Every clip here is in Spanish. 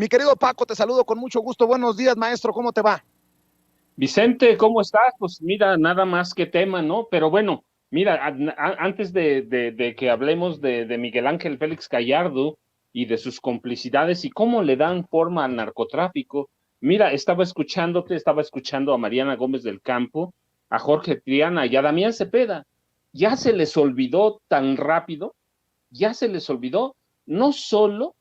Mi querido Paco, te saludo con mucho gusto. Buenos días, maestro, ¿cómo te va? Vicente, ¿cómo estás? Pues mira, nada más que tema, ¿no? Pero bueno, mira, antes de que hablemos de Miguel Ángel Félix Gallardo y de sus complicidades y cómo le dan forma al narcotráfico, mira, estaba escuchando a Mariana Gómez del Campo, a Jorge Triana y a Damián Cepeda. Ya se les olvidó tan rápido, ya se les olvidó no solo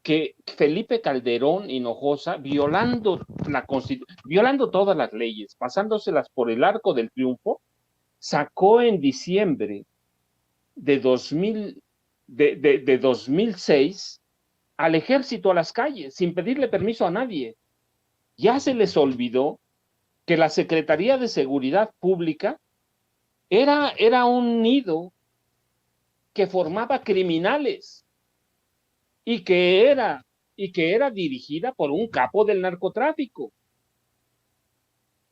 que Felipe Calderón Hinojosa, violando todas las leyes, pasándoselas por el arco del triunfo, sacó en diciembre de, 2000, de 2006 al ejército a las calles, sin pedirle permiso a nadie. Ya se les olvidó que la Secretaría de Seguridad Pública era un nido que formaba criminales y que era y que era dirigida por un capo del narcotráfico,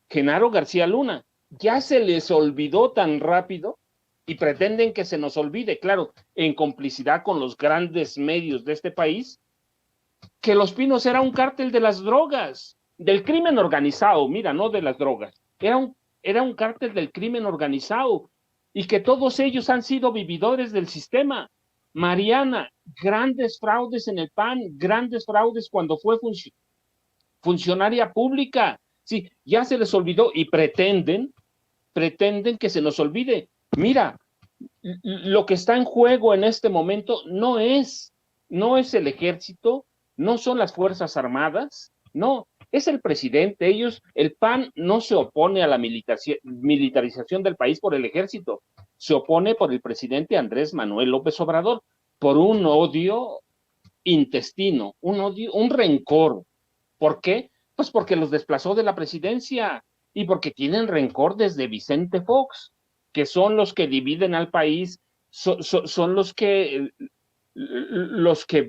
Genaro García Luna. Ya se les olvidó tan rápido y pretenden que se nos olvide, claro, en complicidad con los grandes medios de este país, que Los Pinos era un cártel de las drogas, del crimen organizado, mira, no de las drogas, era un cártel del crimen organizado y que todos ellos han sido vividores del sistema. Mariana, grandes fraudes en el PAN, grandes fraudes cuando fue funcionaria pública. Sí, ya se les olvidó y pretenden que se nos olvide. Mira, lo que está en juego en este momento no es el ejército, no son las Fuerzas Armadas, no, es el presidente. El PAN no se opone a la militarización del país por el ejército, se opone por el presidente Andrés Manuel López Obrador, por un odio intestino, un odio, un rencor. ¿Por qué? Pues porque los desplazó de la presidencia y porque tienen rencor desde Vicente Fox, que son los que dividen al país, son los que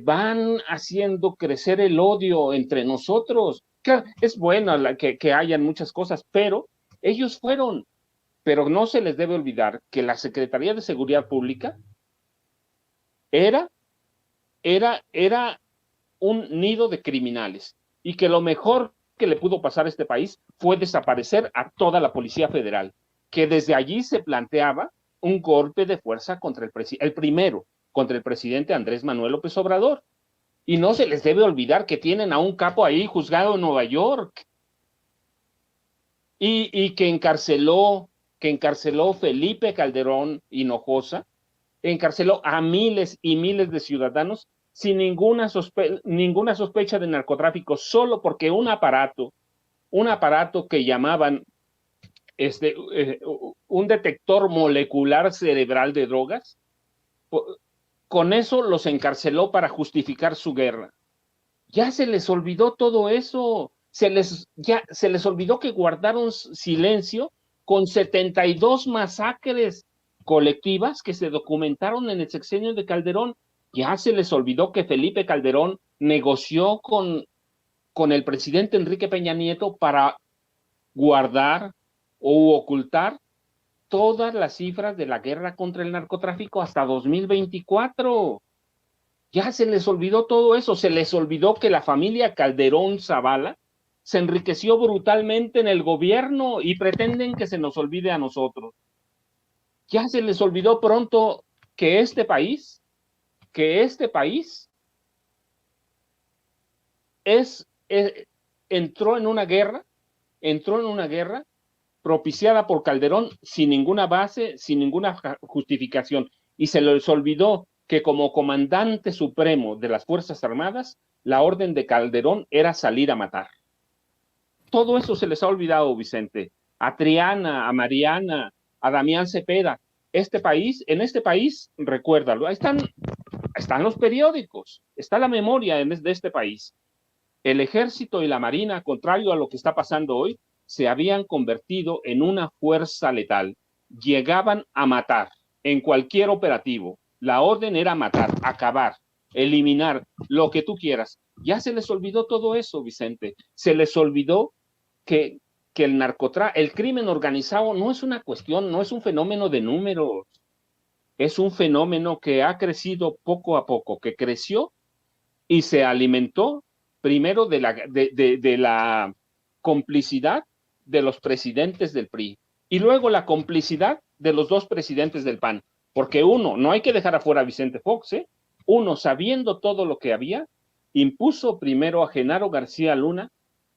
van haciendo crecer el odio entre nosotros. Claro, es bueno que hayan muchas cosas, pero ellos fueron, pero no se les debe olvidar que la Secretaría de Seguridad Pública era, era un nido de criminales y que lo mejor que le pudo pasar a este país fue desaparecer a toda la Policía Federal, que desde allí se planteaba un golpe de fuerza contra el primero, contra el presidente Andrés Manuel López Obrador. Y no se les debe olvidar que tienen a un capo ahí juzgado en Nueva York y que encarceló Felipe Calderón Hinojosa, encarceló a miles y miles de ciudadanos sin ninguna sospecha de narcotráfico, solo porque un aparato que llamaban un detector molecular cerebral de drogas, con eso los encarceló para justificar su guerra. Ya se les olvidó todo eso, ya se les olvidó que guardaron silencio con 72 masacres colectivas que se documentaron en el sexenio de Calderón. Ya se les olvidó que Felipe Calderón negoció con el presidente Enrique Peña Nieto para guardar o ocultar todas las cifras de la guerra contra el narcotráfico hasta 2024. Ya se les olvidó todo eso, se les olvidó que la familia Calderón Zavala se enriqueció brutalmente en el gobierno y pretenden que se nos olvide a nosotros. Ya se les olvidó pronto que este país es, es entró en una guerra propiciada por Calderón sin ninguna base, sin ninguna justificación. Y se les olvidó que como comandante supremo de las Fuerzas Armadas, la orden de Calderón era salir a matar. Todo eso se les ha olvidado, Vicente. A Triana, a Mariana, a Damián Cepeda. En este país, recuérdalo, ahí están los periódicos, está la memoria de este país. El ejército y la marina, contrario a lo que está pasando hoy, se habían convertido en una fuerza letal. Llegaban a matar en cualquier operativo. La orden era matar, acabar, eliminar, lo que tú quieras. Ya se les olvidó todo eso, Vicente. Se les olvidó que, que el crimen organizado no es una cuestión, no es un fenómeno de números. Es un fenómeno que ha crecido poco a poco, que creció y se alimentó primero de la complicidad de los presidentes del PRI y luego la complicidad de los dos presidentes del PAN, porque uno, no hay que dejar afuera a Vicente Fox, uno, sabiendo todo lo que había, impuso primero a Genaro García Luna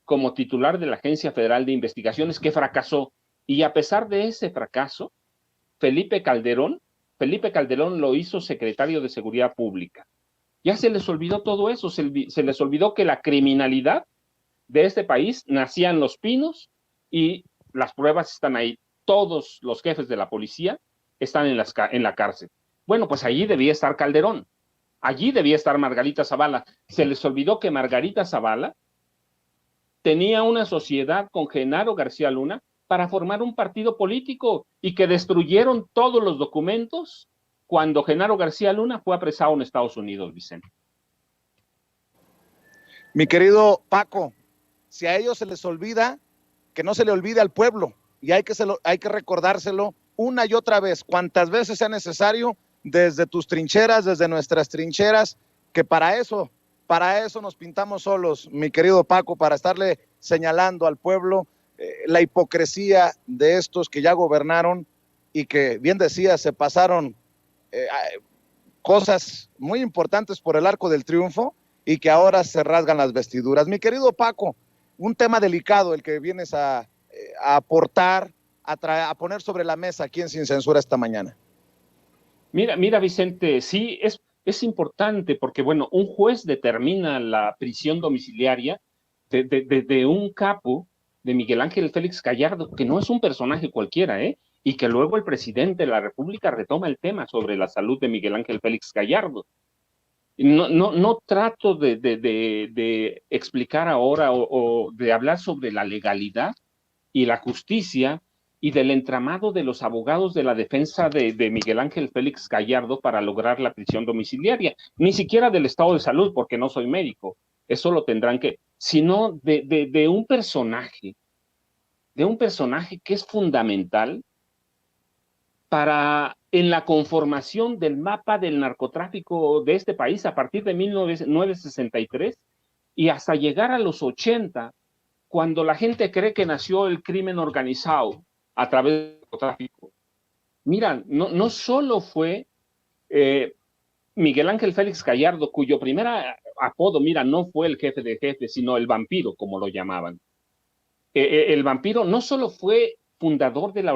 como titular de la Agencia Federal de Investigaciones, que fracasó, y a pesar de ese fracaso, Felipe Calderón lo hizo secretario de Seguridad Pública. Ya se les olvidó todo eso, se les olvidó que la criminalidad de este país nacía en Los Pinos y las pruebas están ahí. Todos los jefes de la policía están en la cárcel. Bueno, pues allí debía estar Calderón, allí debía estar Margarita Zavala. Se les olvidó que Margarita Zavala tenía una sociedad con Genaro García Luna para formar un partido político y que destruyeron todos los documentos cuando Genaro García Luna fue apresado en Estados Unidos, Vicente. Mi querido Paco, si a ellos se les olvida, que no se le olvide al pueblo, y hay que recordárselo una y otra vez, cuantas veces sea necesario, desde tus trincheras, desde nuestras trincheras, que para eso nos pintamos solos, mi querido Paco, para estarle señalando al pueblo la hipocresía de estos que ya gobernaron y que, bien decía, se pasaron cosas muy importantes por el arco del triunfo y que ahora se rasgan las vestiduras. Mi querido Paco, un tema delicado el que vienes a aportar, a poner sobre la mesa aquí en Sin Censura esta mañana. Mira, Vicente, sí, es importante porque, bueno, un juez determina la prisión domiciliaria de un capo, de Miguel Ángel Félix Gallardo, que no es un personaje cualquiera, y que luego el presidente de la República retoma el tema sobre la salud de Miguel Ángel Félix Gallardo. No trato de explicar ahora o de hablar sobre la legalidad y la justicia y del entramado de los abogados de la defensa de Miguel Ángel Félix Gallardo para lograr la prisión domiciliaria, ni siquiera del estado de salud, porque no soy médico, eso lo tendrán que, sino de un personaje que es fundamental en la conformación del mapa del narcotráfico de este país a partir de 1963 y hasta llegar a los 80, cuando la gente cree que nació el crimen organizado a través del narcotráfico. Mira, no solo fue Miguel Ángel Félix Gallardo, cuyo primer apodo, mira, no fue el jefe de jefes, sino el vampiro, como lo llamaban. El vampiro no solo fue fundador de la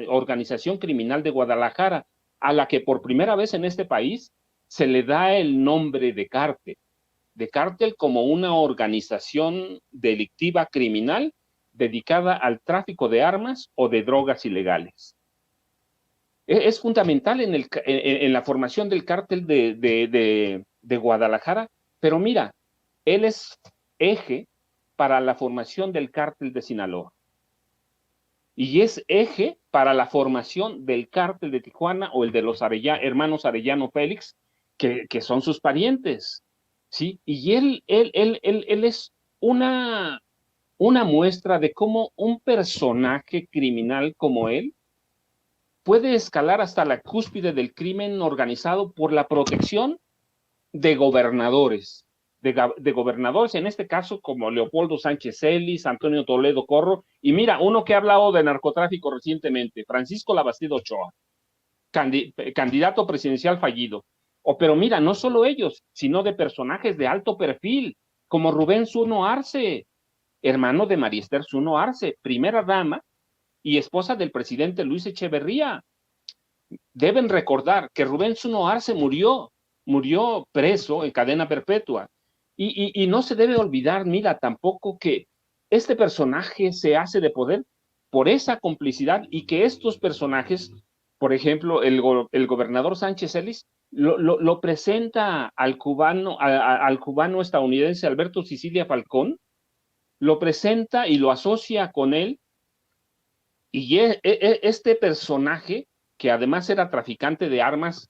organización criminal de Guadalajara, a la que por primera vez en este país se le da el nombre de cártel como una organización delictiva criminal dedicada al tráfico de armas o de drogas ilegales. Es fundamental en la formación del cártel de Guadalajara, pero mira, él es eje para la formación del cártel de Sinaloa. Y es eje para la formación del cártel de Tijuana o el de los hermanos Arellano Félix, que son sus parientes, ¿sí? Y él es una muestra de cómo un personaje criminal como él puede escalar hasta la cúspide del crimen organizado por la protección de gobernadores, de gobernadores, en este caso como Leopoldo Sánchez Celis, Antonio Toledo Corro, y mira, uno que ha hablado de narcotráfico recientemente, Francisco Labastida Ochoa, candidato presidencial fallido. Pero mira, no solo ellos, sino de personajes de alto perfil, como Rubén Zuno Arce, hermano de María Esther Zuno Arce, primera dama y esposa del presidente Luis Echeverría. Deben recordar que Rubén Zuno Arce murió preso en cadena perpetua. Y no se debe olvidar, mira, tampoco que este personaje se hace de poder por esa complicidad y que estos personajes, por ejemplo, el gobernador Sánchez Celis, lo presenta al cubano estadounidense Alberto Sicilia Falcón, lo presenta y lo asocia con él, y este personaje, que además era traficante de armas,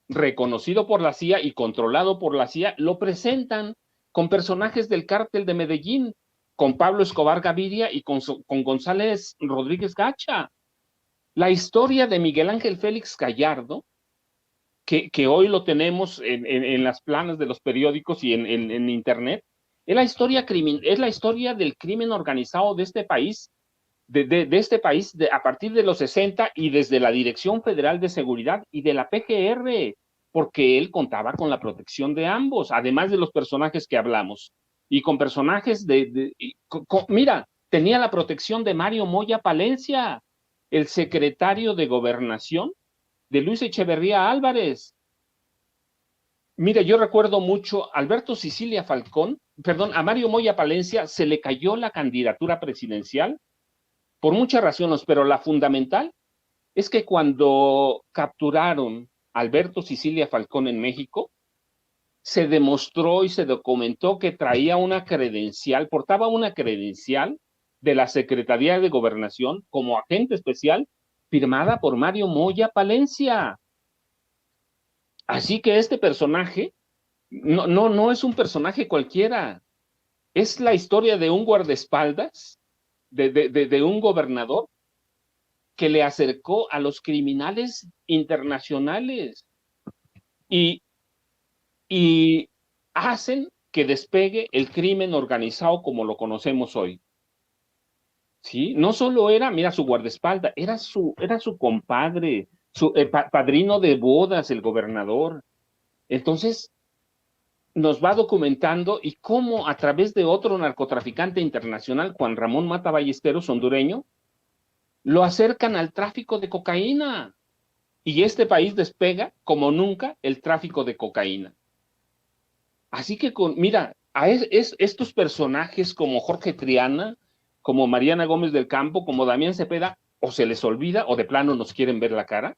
reconocido por la CIA y controlado por la CIA, lo presentan con personajes del cártel de Medellín, con Pablo Escobar Gaviria y con González Rodríguez Gacha. La historia de Miguel Ángel Félix Gallardo, que hoy lo tenemos en las planas de los periódicos y en internet, Es la historia del crimen organizado de este país, a partir de los 60 y desde la Dirección Federal de Seguridad y de la PGR, porque él contaba con la protección de ambos, además de los personajes que hablamos. Y con personajes mira, tenía la protección de Mario Moya Palencia, el secretario de Gobernación de Luis Echeverría Álvarez. Mira, yo recuerdo mucho a a Mario Moya Palencia se le cayó la candidatura presidencial por muchas razones, pero la fundamental es que cuando capturaron a Alberto Sicilia Falcón en México, se demostró y se documentó que traía portaba una credencial de la Secretaría de Gobernación como agente especial firmada por Mario Moya Palencia. Así que este personaje no es un personaje cualquiera, es la historia de un guardaespaldas, de un gobernador que le acercó a los criminales internacionales y hacen que despegue el crimen organizado como lo conocemos hoy. ¿Sí? No solo era, mira, su guardaespaldas, era su compadre, su padrino de bodas, el gobernador. Entonces, nos va documentando y cómo a través de otro narcotraficante internacional, Juan Ramón Mata Ballesteros, hondureño, lo acercan al tráfico de cocaína. Y este país despega como nunca el tráfico de cocaína. Así que, mira, estos personajes como Jorge Triana, como Mariana Gómez del Campo, como Damián Cepeda, o se les olvida o de plano nos quieren ver la cara,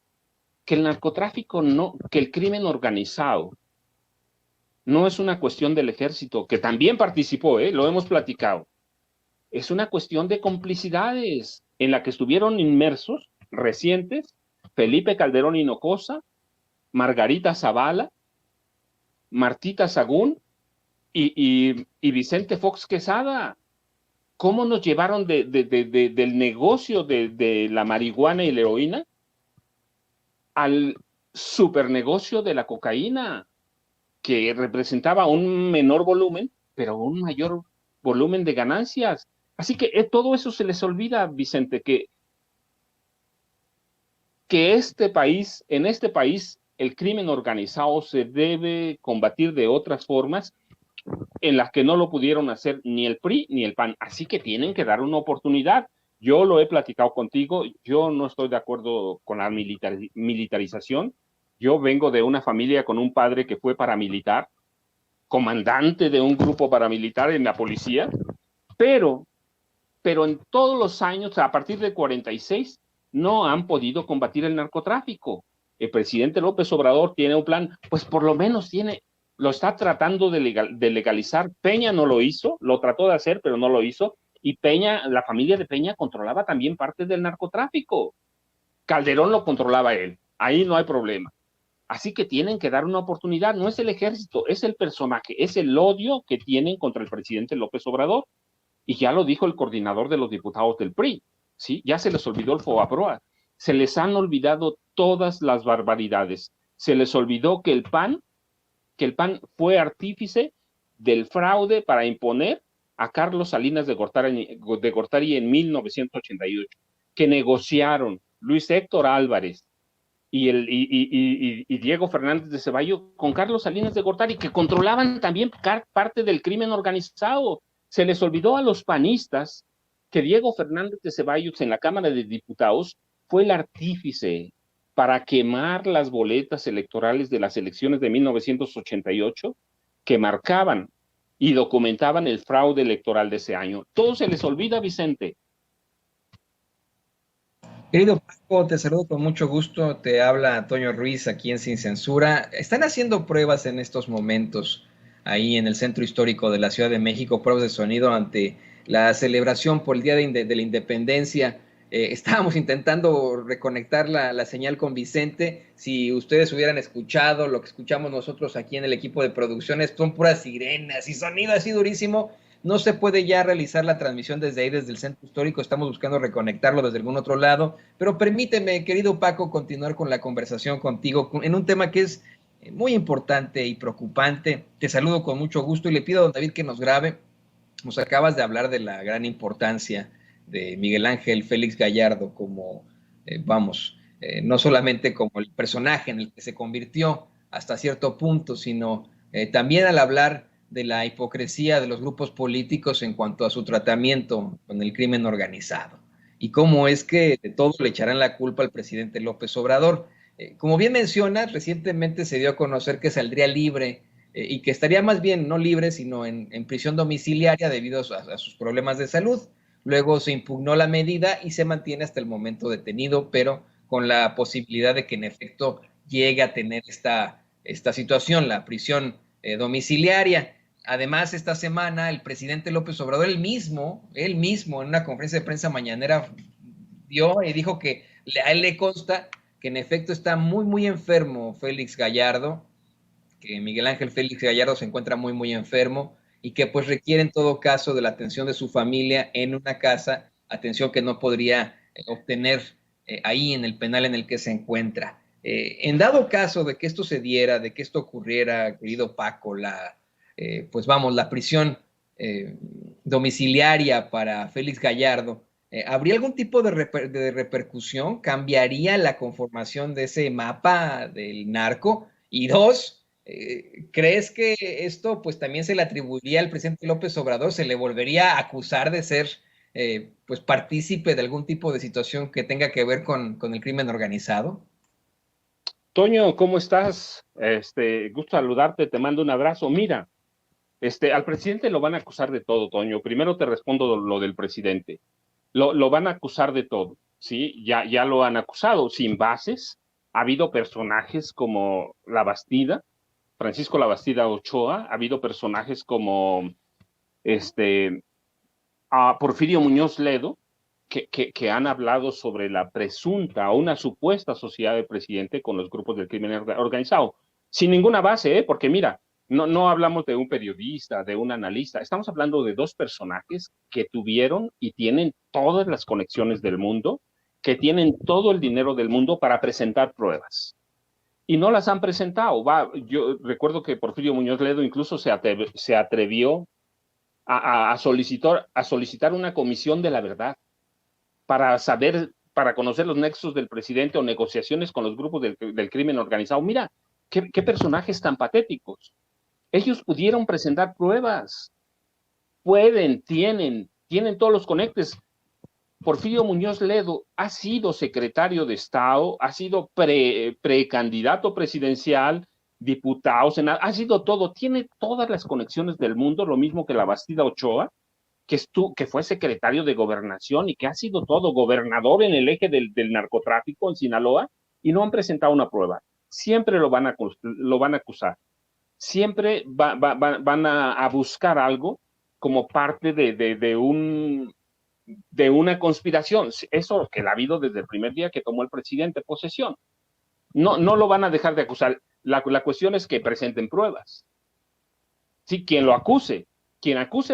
que el narcotráfico que el crimen organizado no es una cuestión del ejército, que también participó, lo hemos platicado. Es una cuestión de complicidades en la que estuvieron inmersos recientes Felipe Calderón Hinojosa, Margarita Zavala, Martita Sagún y Vicente Fox Quesada. ¿Cómo nos llevaron del negocio de la marihuana y la heroína al supernegocio de la cocaína, que representaba un menor volumen, pero un mayor volumen de ganancias? Así que todo eso se les olvida, Vicente, que en este país, el crimen organizado se debe combatir de otras formas en las que no lo pudieron hacer ni el PRI ni el PAN. Así que tienen que dar una oportunidad. Yo lo he platicado contigo, yo no estoy de acuerdo con la militarización. Yo vengo de una familia con un padre que fue paramilitar, comandante de un grupo paramilitar en la policía, pero en todos los años, a partir de 46, no han podido combatir el narcotráfico. El presidente López Obrador tiene un plan, pues por lo menos lo está tratando de legalizar. Peña no lo hizo, lo trató de hacer, pero no lo hizo. Y la familia de Peña controlaba también parte del narcotráfico. Calderón lo controlaba él, ahí no hay problema. Así que tienen que dar una oportunidad, no es el ejército, es el personaje, es el odio que tienen contra el presidente López Obrador. Y ya lo dijo el coordinador de los diputados del PRI, ¿sí? Ya se les olvidó el FOBAPROA, se les han olvidado todas las barbaridades, se les olvidó que el PAN fue artífice del fraude para imponer a Carlos Salinas de Gortari en 1988, que negociaron Luis Héctor Álvarez y Diego Fernández de Ceballos con Carlos Salinas de Gortari, que controlaban también parte del crimen organizado. Se les olvidó a los panistas que Diego Fernández de Ceballos en la Cámara de Diputados fue el artífice para quemar las boletas electorales de las elecciones de 1988 que marcaban y documentaban el fraude electoral de ese año. Todo se les olvida, Vicente. Querido Paco, te saludo con mucho gusto. Te habla Antonio Ruiz aquí en Sin Censura. Están haciendo pruebas en estos momentos ahí en el centro histórico de la Ciudad de México, pruebas de sonido ante la celebración por el Día de la Independencia. Estábamos intentando reconectar la señal con Vicente. Si ustedes hubieran escuchado lo que escuchamos nosotros aquí en el equipo de producciones, son puras sirenas y sonido así durísimo. No se puede ya realizar la transmisión desde ahí, desde el centro histórico. Estamos buscando reconectarlo desde algún otro lado. Pero permíteme, querido Paco, continuar con la conversación contigo en un tema que es muy importante y preocupante. Te saludo con mucho gusto y le pido a don David que nos grabe. Nos acabas de hablar de la gran importancia de Miguel Ángel Félix Gallardo como, no solamente como el personaje en el que se convirtió hasta cierto punto, sino también al hablar de la hipocresía de los grupos políticos en cuanto a su tratamiento con el crimen organizado y cómo es que de todo le echarán la culpa al presidente López Obrador. Como bien mencionas, recientemente se dio a conocer que saldría libre y que estaría más bien no libre, sino en prisión domiciliaria debido a sus problemas de salud. Luego se impugnó la medida y se mantiene hasta el momento detenido, pero con la posibilidad de que en efecto llegue a tener esta situación, la prisión domiciliaria. Además, esta semana el presidente López Obrador, él mismo, en una conferencia de prensa mañanera, dio y dijo que a él le consta que en efecto está muy, muy enfermo Félix Gallardo, que Miguel Ángel Félix Gallardo se encuentra muy, muy enfermo y que pues requiere en todo caso de la atención de su familia en una casa, atención que no podría obtener ahí en el penal en el que se encuentra. En dado caso de que esto se diera, de que esto ocurriera, querido Paco, la prisión domiciliaria para Félix Gallardo, ¿habría algún tipo de repercusión? ¿Cambiaría la conformación de ese mapa del narco? Y dos, ¿crees que esto pues también se le atribuiría al presidente López Obrador? ¿Se le volvería a acusar de ser pues partícipe de algún tipo de situación que tenga que ver con el crimen organizado? Toño, ¿cómo estás? Gusto saludarte, te mando un abrazo. Mira, al presidente lo van a acusar de todo, Toño. Primero te respondo lo del presidente. Lo van a acusar de todo, ¿sí? Ya lo han acusado sin bases. Ha habido personajes como La Bastida, Francisco La Bastida Ochoa, ha habido personajes como Porfirio Muñoz Ledo, que han hablado sobre la presunta o una supuesta sociedad del presidente con los grupos del crimen organizado, sin ninguna base, porque mira, no hablamos de un periodista, de un analista, estamos hablando de dos personajes que tuvieron y tienen todas las conexiones del mundo, que tienen todo el dinero del mundo para presentar pruebas. Y no las han presentado. Yo recuerdo que Porfirio Muñoz Ledo incluso se atrevió a solicitar una comisión de la verdad para conocer los nexos del presidente o negociaciones con los grupos del crimen organizado. Mira, qué personajes tan patéticos. Ellos pudieron presentar pruebas, tienen todos los conectes. Porfirio Muñoz Ledo ha sido secretario de Estado, ha sido precandidato presidencial, diputado, senador, ha sido todo, tiene todas las conexiones del mundo, lo mismo que La Bastida Ochoa, que fue secretario de Gobernación y que ha sido todo, gobernador en el eje del narcotráfico en Sinaloa, y no han presentado una prueba. Siempre lo van a acusar. Siempre van a buscar algo como parte de una conspiración. Eso que la ha habido desde el primer día que tomó el presidente posesión. No lo van a dejar de acusar. La cuestión es que presenten pruebas. Sí, quien acuse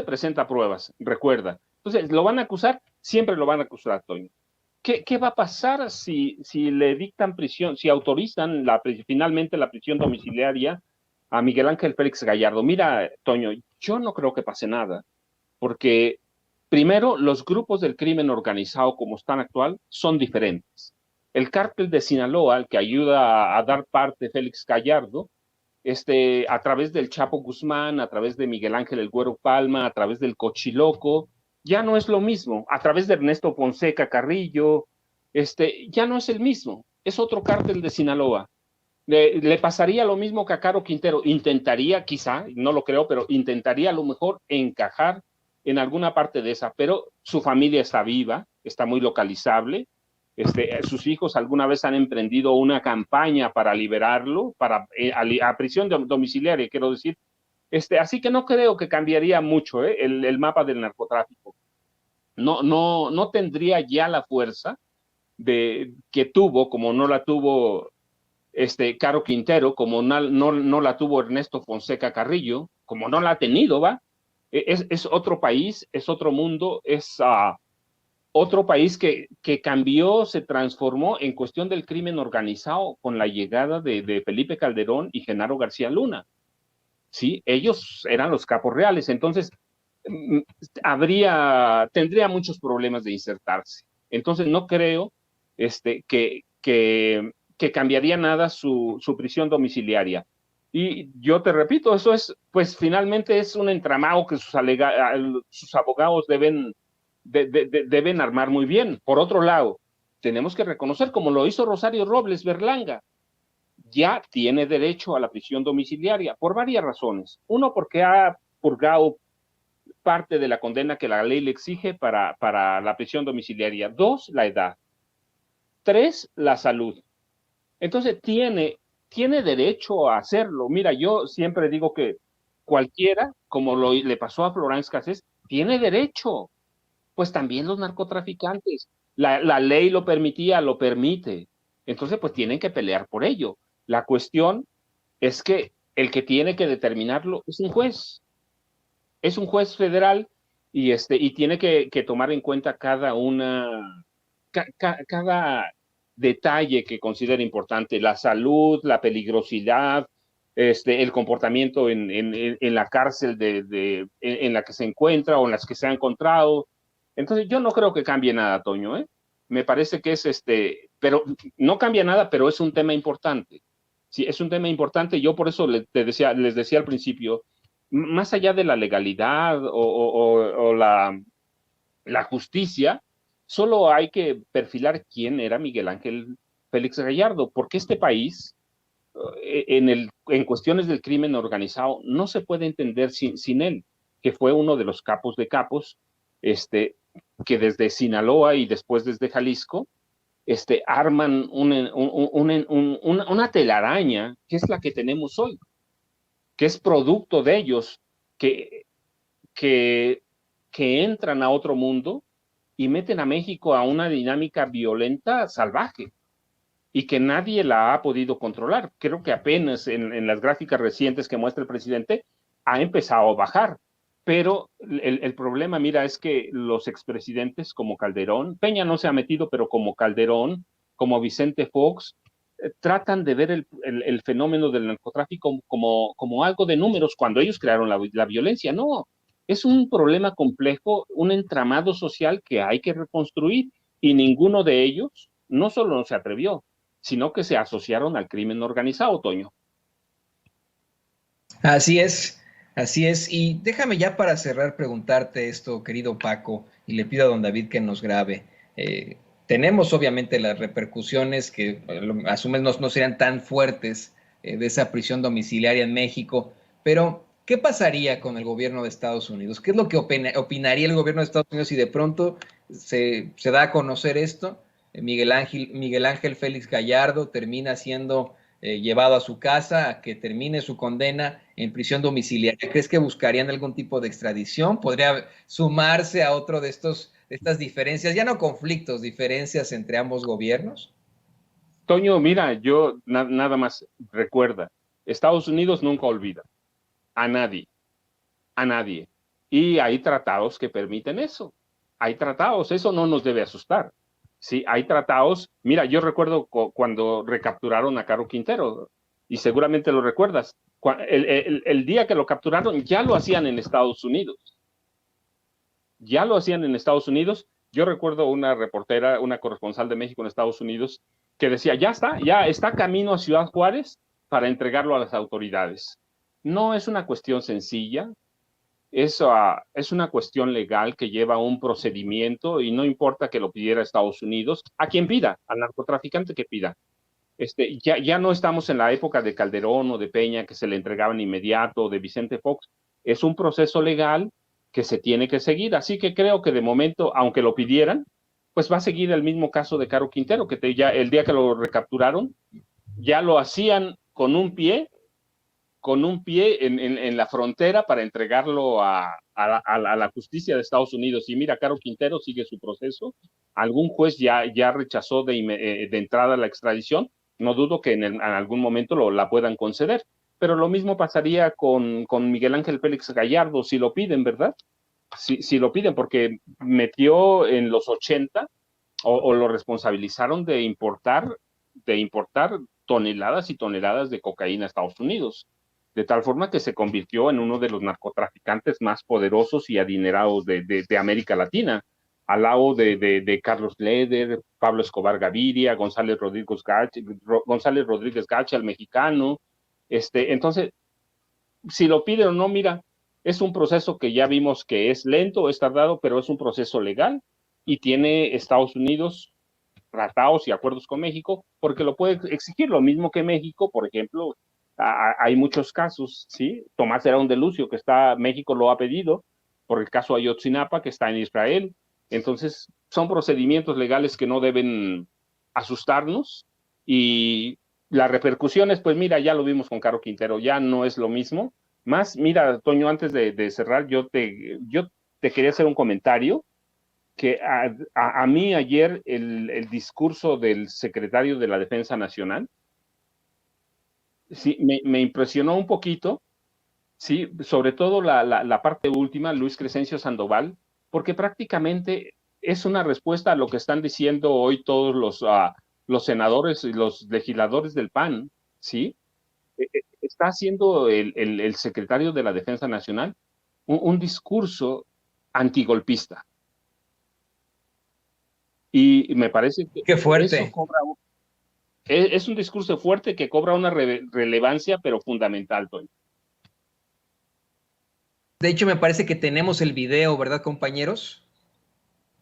presenta pruebas, recuerda. Entonces, ¿lo van a acusar? Siempre lo van a acusar, Toño. ¿Qué va a pasar si le dictan prisión, si autorizan finalmente la prisión domiciliaria a Miguel Ángel Félix Gallardo? Mira, Toño, yo no creo que pase nada, porque primero, los grupos del crimen organizado como están actual son diferentes. El cártel de Sinaloa, el que ayuda a dar parte Félix Gallardo, a través del Chapo Guzmán, a través de Miguel Ángel El Güero Palma, a través del Cochiloco, ya no es lo mismo. A través de Ernesto Fonseca Carrillo, ya no es el mismo. Es otro cártel de Sinaloa. Le pasaría lo mismo que a Caro Quintero. Intentaría, quizá, no lo creo, pero intentaría a lo mejor encajar en alguna parte de esa, pero su familia está viva, está muy localizable. Sus hijos alguna vez han emprendido una campaña para liberarlo, a prisión domiciliaria, quiero decir. Así que no creo que cambiaría mucho el mapa del narcotráfico. No tendría ya la fuerza que tuvo, como no la tuvo Caro Quintero, como no la tuvo Ernesto Fonseca Carrillo, como no la ha tenido, ¿va? Es otro país, es otro mundo, otro país que cambió, se transformó en cuestión del crimen organizado con la llegada de Felipe Calderón y Genaro García Luna. Sí, ellos eran los capos reales, entonces tendría muchos problemas de insertarse. Entonces no creo que cambiaría nada su prisión domiciliaria. Y yo te repito, eso es, pues finalmente es un entramado que sus abogados deben armar muy bien. Por otro lado, tenemos que reconocer, como lo hizo Rosario Robles Berlanga, ya tiene derecho a la prisión domiciliaria por varias razones. Uno, porque ha purgado parte de la condena que la ley le exige para la prisión domiciliaria. Dos, la edad. Tres, la salud. Entonces tiene derecho a hacerlo. Mira, yo siempre digo que cualquiera, como le pasó a Florence Cassés, tiene derecho. Pues también los narcotraficantes. La ley lo permitía, lo permite. Entonces, pues tienen que pelear por ello. La cuestión es que el que tiene que determinarlo es un juez. Es un juez federal y tiene que tomar en cuenta cada detalle que considera importante, la salud, la peligrosidad, el comportamiento en la cárcel en la que se encuentra o en las que se ha encontrado. Entonces yo no creo que cambie nada, Toño, ¿eh? Me parece que es pero no cambia nada, pero es un tema importante. Sí, es un tema importante. Yo por eso les decía al principio, más allá de la legalidad o la justicia, solo hay que perfilar quién era Miguel Ángel Félix Gallardo, porque este país, en cuestiones del crimen organizado, no se puede entender sin él, que fue uno de los capos de capos, que desde Sinaloa y después desde Jalisco, arman una telaraña, que es la que tenemos hoy, que es producto de ellos, que, que, que entran a otro mundo y meten a México a una dinámica violenta salvaje y que nadie la ha podido controlar. Creo que apenas en las gráficas recientes que muestra el presidente ha empezado a bajar. Pero el problema, mira, es que los expresidentes como Calderón, Peña no se ha metido, pero como Calderón, como Vicente Fox, tratan de ver el fenómeno del narcotráfico como algo de números cuando ellos crearon la violencia. No, es un problema complejo, un entramado social que hay que reconstruir y ninguno de ellos no solo no se atrevió, sino que se asociaron al crimen organizado, Toño. Así es, así es. Y déjame ya para cerrar preguntarte esto, querido Paco, y le pido a don David que nos grabe. Tenemos obviamente las repercusiones que a su vez no serían tan fuertes de esa prisión domiciliaria en México, pero ¿qué pasaría con el gobierno de Estados Unidos? ¿Qué es lo que opinaría el gobierno de Estados Unidos si de pronto se da a conocer esto? Miguel Ángel Félix Gallardo termina siendo llevado a su casa, a que termine su condena en prisión domiciliaria. ¿Crees que buscarían algún tipo de extradición? ¿Podría sumarse a otro de estas diferencias, ya no conflictos, diferencias entre ambos gobiernos? Toño, mira, yo nada más recuerda, Estados Unidos nunca olvida a nadie, a nadie. Y hay tratados que permiten eso. Hay tratados, eso no nos debe asustar. Sí, hay tratados. Mira, yo recuerdo cuando recapturaron a Caro Quintero, y seguramente lo recuerdas. El día que lo capturaron, ya lo hacían en Estados Unidos. Ya lo hacían en Estados Unidos. Yo recuerdo una reportera, una corresponsal de México en Estados Unidos, que decía, ya está camino a Ciudad Juárez para entregarlo a las autoridades. No es una cuestión sencilla, es una cuestión legal que lleva un procedimiento y no importa que lo pidiera Estados Unidos, a quien pida, al narcotraficante que pida. Ya no estamos en la época de Calderón o de Peña que se le entregaban inmediato, o de Vicente Fox. Es un proceso legal que se tiene que seguir. Así que creo que de momento, aunque lo pidieran, pues va a seguir el mismo caso de Caro Quintero, que el día que lo recapturaron, ya lo hacían con un pie en la frontera para entregarlo a la justicia de Estados Unidos. Y mira, Caro Quintero sigue su proceso. Algún juez ya rechazó de entrada la extradición. No dudo que en algún momento la puedan conceder. Pero lo mismo pasaría con Miguel Ángel Félix Gallardo, si lo piden, ¿verdad? si lo piden, porque metió en los 80 o lo responsabilizaron de importar toneladas y toneladas de cocaína a Estados Unidos, de tal forma que se convirtió en uno de los narcotraficantes más poderosos y adinerados de América Latina, al lado de Carlos Leder, Pablo Escobar Gaviria, González Rodríguez Gacha, el mexicano. Entonces, si lo piden o no, mira, es un proceso que ya vimos que es lento, es tardado, pero es un proceso legal y tiene Estados Unidos tratados y acuerdos con México, porque lo puede exigir, lo mismo que México, por ejemplo, hay muchos casos, ¿sí? Tomás Herón de Lucio, que México lo ha pedido, por el caso Ayotzinapa, que está en Israel. Entonces, son procedimientos legales que no deben asustarnos, y las repercusiones, pues mira, ya lo vimos con Caro Quintero, ya no es lo mismo. Más, mira, Toño, antes de cerrar, yo te quería hacer un comentario, que a mí ayer el discurso del secretario de la Defensa Nacional, sí, me impresionó un poquito, sí, sobre todo la parte última, Luis Crescencio Sandoval, porque prácticamente es una respuesta a lo que están diciendo hoy todos los senadores y los legisladores del PAN, ¿sí? Está haciendo el secretario de la Defensa Nacional un discurso antigolpista. Y me parece que ¡qué fuerte! eso es un discurso fuerte que cobra una relevancia, pero fundamental, Toño. De hecho, me parece que tenemos el video, ¿verdad, compañeros?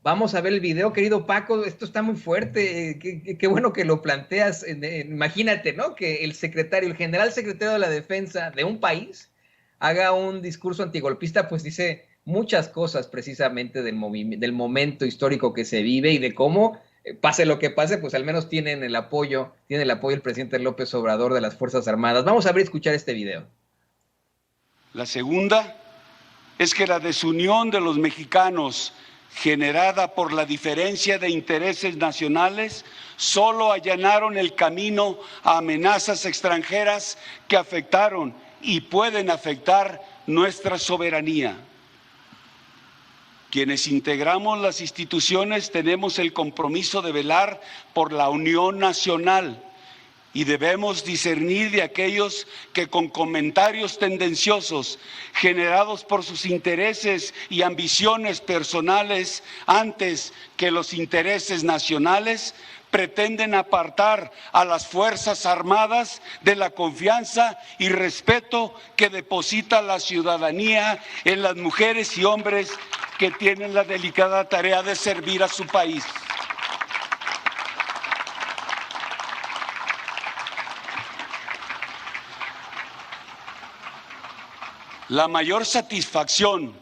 Vamos a ver el video, querido Paco. Esto está muy fuerte. Qué bueno que lo planteas. Imagínate, ¿no? Que el general secretario de la Defensa de un país haga un discurso antigolpista, pues dice muchas cosas precisamente del momento histórico que se vive y de cómo, pase lo que pase, pues al menos tiene el apoyo el presidente López Obrador de las Fuerzas Armadas. Vamos a ver y escuchar este video. La segunda es que la desunión de los mexicanos, generada por la diferencia de intereses nacionales, solo allanaron el camino a amenazas extranjeras que afectaron y pueden afectar nuestra soberanía. Quienes integramos las instituciones tenemos el compromiso de velar por la unión nacional y debemos discernir de aquellos que con comentarios tendenciosos generados por sus intereses y ambiciones personales antes que los intereses nacionales pretenden apartar a las Fuerzas Armadas de la confianza y respeto que deposita la ciudadanía en las mujeres y hombres que tienen la delicada tarea de servir a su país. La mayor satisfacción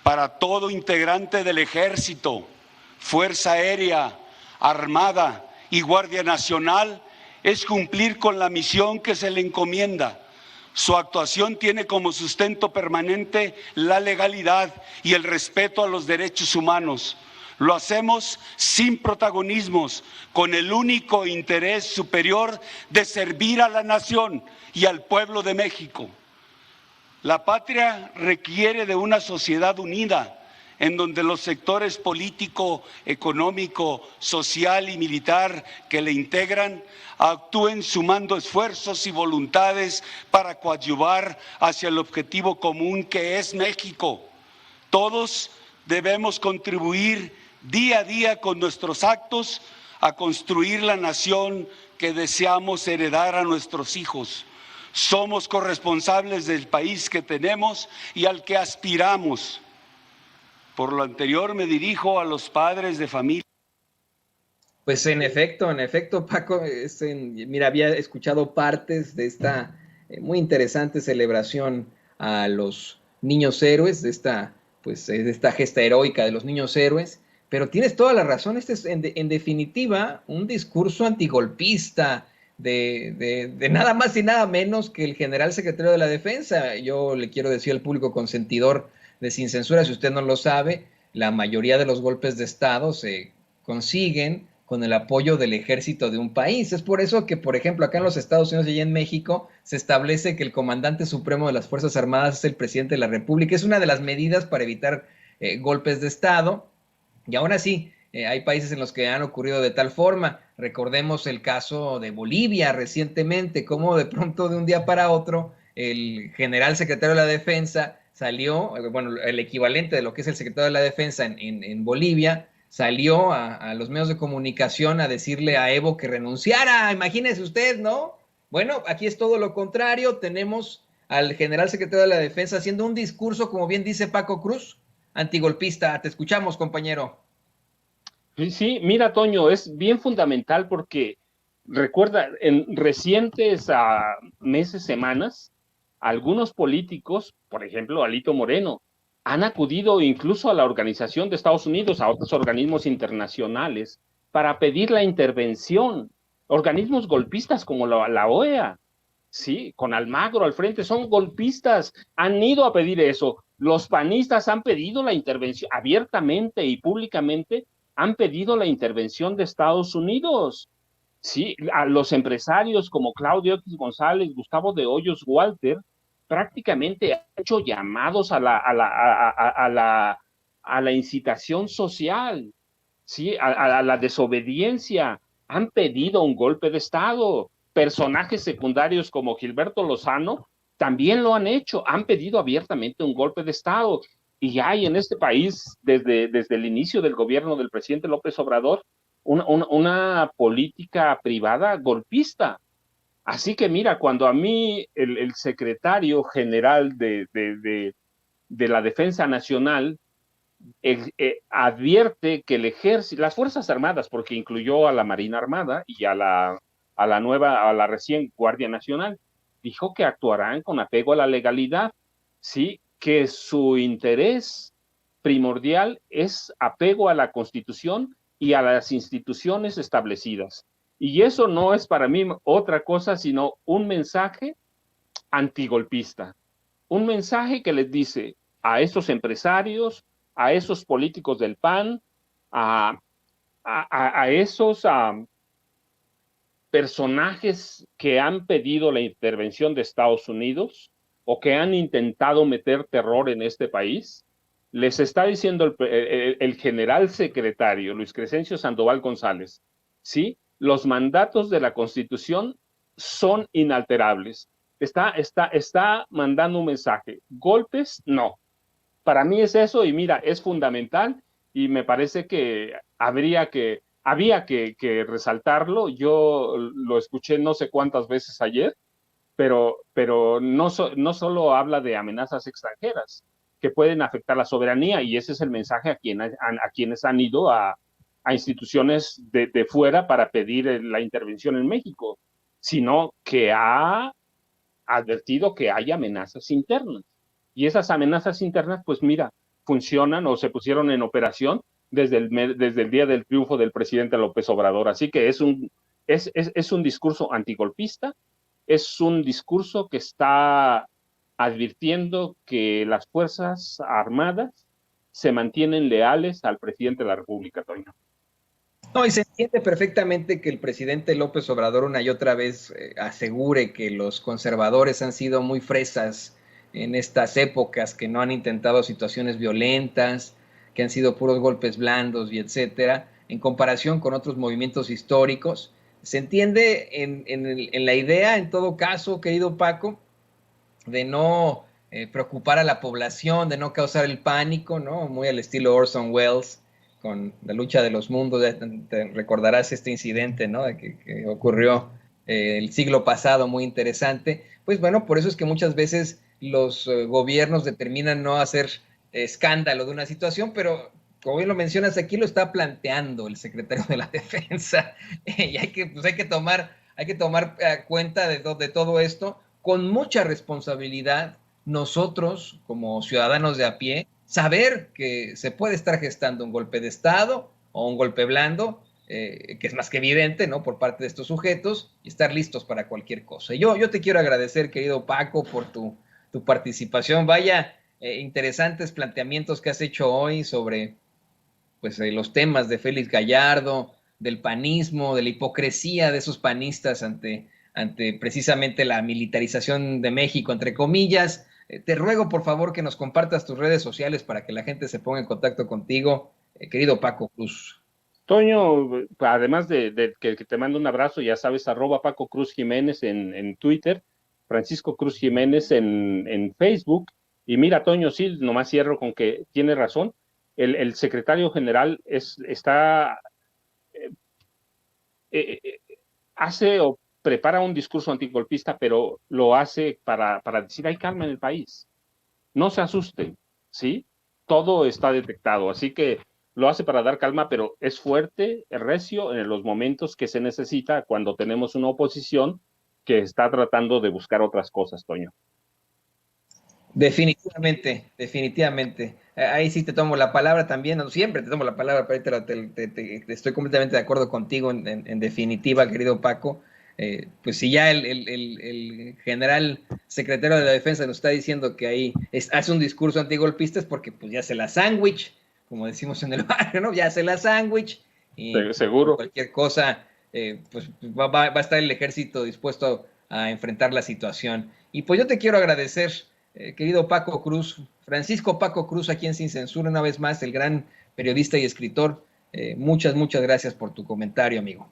para todo integrante del Ejército, Fuerza Aérea, Armada y Guardia Nacional es cumplir con la misión que se le encomienda. Su actuación tiene como sustento permanente la legalidad y el respeto a los derechos humanos. Lo hacemos sin protagonismos, con el único interés superior de servir a la nación y al pueblo de México. La patria requiere de una sociedad unida, en donde los sectores político, económico, social y militar que le integran actúen sumando esfuerzos y voluntades para coadyuvar hacia el objetivo común que es México. Todos debemos contribuir día a día con nuestros actos a construir la nación que deseamos heredar a nuestros hijos. Somos corresponsables del país que tenemos y al que aspiramos. Por lo anterior, me dirijo a los padres de familia. Pues en efecto, Paco, mira, había escuchado partes de esta muy interesante celebración a los niños héroes, de esta gesta heroica de los niños héroes, pero tienes toda la razón, este es en definitiva un discurso antigolpista de nada más y nada menos que el general secretario de la Defensa. Yo le quiero decir al público consentidor de Sin Censura, si usted no lo sabe, la mayoría de los golpes de Estado se consiguen con el apoyo del ejército de un país. Es por eso que, por ejemplo, acá en los Estados Unidos y allá en México se establece que el comandante supremo de las Fuerzas Armadas es el presidente de la República. Es una de las medidas para evitar golpes de Estado. Y aún así, hay países en los que han ocurrido de tal forma. Recordemos el caso de Bolivia recientemente, cómo de pronto de un día para otro el general secretario de la Defensa salió, bueno, el equivalente de lo que es el secretario de la Defensa en Bolivia, salió a los medios de comunicación a decirle a Evo que renunciara. Imagínese usted, ¿no? Bueno, aquí es todo lo contrario. Tenemos al general secretario de la Defensa haciendo un discurso, como bien dice Paco Cruz, antigolpista. Te escuchamos, compañero. Sí, mira, Toño, es bien fundamental porque recuerda, en recientes meses, semanas, algunos políticos, por ejemplo, Alito Moreno, han acudido incluso a la Organización de Estados Unidos, a otros organismos internacionales, para pedir la intervención. Organismos golpistas como la OEA, sí, con Almagro al frente, son golpistas, han ido a pedir eso. Los panistas han pedido la intervención abiertamente y públicamente, han pedido la intervención de Estados Unidos. Sí, a los empresarios como Claudio X González, Gustavo de Hoyos, Walter, prácticamente han hecho llamados a la incitación social, ¿sí? A la desobediencia. Han pedido un golpe de Estado. Personajes secundarios como Gilberto Lozano también lo han hecho, han pedido abiertamente un golpe de Estado. Y hay en este país, desde el inicio del gobierno del presidente López Obrador, una política privada golpista. Así que mira, cuando a mí el secretario general de la Defensa Nacional advierte que el ejército, las Fuerzas Armadas, porque incluyó a la Marina Armada y a la recién Guardia Nacional, dijo que actuarán con apego a la legalidad, ¿sí? Que su interés primordial es apego a la Constitución y a las instituciones establecidas. Y eso no es para mí otra cosa sino un mensaje antigolpista, un mensaje que les dice a esos empresarios, a esos políticos del PAN, a esos personajes que han pedido la intervención de Estados Unidos o que han intentado meter terror en este país, les está diciendo el general secretario Luis Crescencio Sandoval González, ¿sí? Los mandatos de la Constitución son inalterables. Está mandando un mensaje. Golpes, no. Para mí es eso y mira, es fundamental y me parece que había que resaltarlo. Yo lo escuché no sé cuántas veces ayer, pero no solo habla de amenazas extranjeras que pueden afectar la soberanía y ese es el mensaje a quienes han ido a instituciones de fuera para pedir la intervención en México, sino que ha advertido que hay amenazas internas. Y esas amenazas internas, pues mira, funcionan o se pusieron en operación desde el día del triunfo del presidente López Obrador. Así que es un discurso antigolpista, es un discurso que está advirtiendo que las Fuerzas Armadas se mantienen leales al presidente de la República, Toño. No, y se entiende perfectamente que el presidente López Obrador una y otra vez asegure que los conservadores han sido muy fresas en estas épocas, que no han intentado situaciones violentas, que han sido puros golpes blandos y etcétera, en comparación con otros movimientos históricos. Se entiende en la idea, en todo caso, querido Paco, de no preocupar a la población, de no causar el pánico, ¿no? Muy al estilo Orson Welles, con La lucha de los mundos. Te recordarás este incidente, ¿no? Que ocurrió el siglo pasado, muy interesante. Pues bueno, por eso es que muchas veces los gobiernos determinan no hacer escándalo de una situación, pero como bien lo mencionas aquí, lo está planteando el secretario de la Defensa y hay que tomar cuenta de todo esto con mucha responsabilidad. Nosotros, como ciudadanos de a pie, saber que se puede estar gestando un golpe de Estado o un golpe blando, que es más que evidente, ¿no?, por parte de estos sujetos, y estar listos para cualquier cosa. Yo te quiero agradecer, querido Paco, por tu participación. Vaya interesantes planteamientos que has hecho hoy sobre pues, los temas de Félix Gallardo, del panismo, de la hipocresía de esos panistas ante precisamente la militarización de México, entre comillas. Te ruego, por favor, que nos compartas tus redes sociales para que la gente se ponga en contacto contigo, querido Paco Cruz. Toño, además de que te mando un abrazo, ya sabes, @Paco Cruz Jiménez en Twitter, Francisco Cruz Jiménez en Facebook. Y mira, Toño, sí, nomás cierro con que tiene razón. El secretario general está hace o prepara un discurso antigolpista, pero lo hace para decir, hay calma en el país. No se asusten, ¿sí? Todo está detectado, así que lo hace para dar calma, pero es fuerte, es recio en los momentos que se necesita cuando tenemos una oposición que está tratando de buscar otras cosas, Toño. Definitivamente, definitivamente. Ahí sí te tomo la palabra también, no, siempre te tomo la palabra, pero estoy completamente de acuerdo contigo en definitiva, querido Paco. Pues si ya el general secretario de la Defensa nos está diciendo que ahí hace un discurso antigolpista, es porque pues ya se la sándwich, como decimos en el barrio, ¿no? Ya se la sándwich y seguro cualquier cosa, pues va a estar el ejército dispuesto a enfrentar la situación. Y pues yo te quiero agradecer, querido Paco Cruz, Francisco Paco Cruz, aquí en Sin Censura, una vez más, el gran periodista y escritor. Muchas gracias por tu comentario, amigo.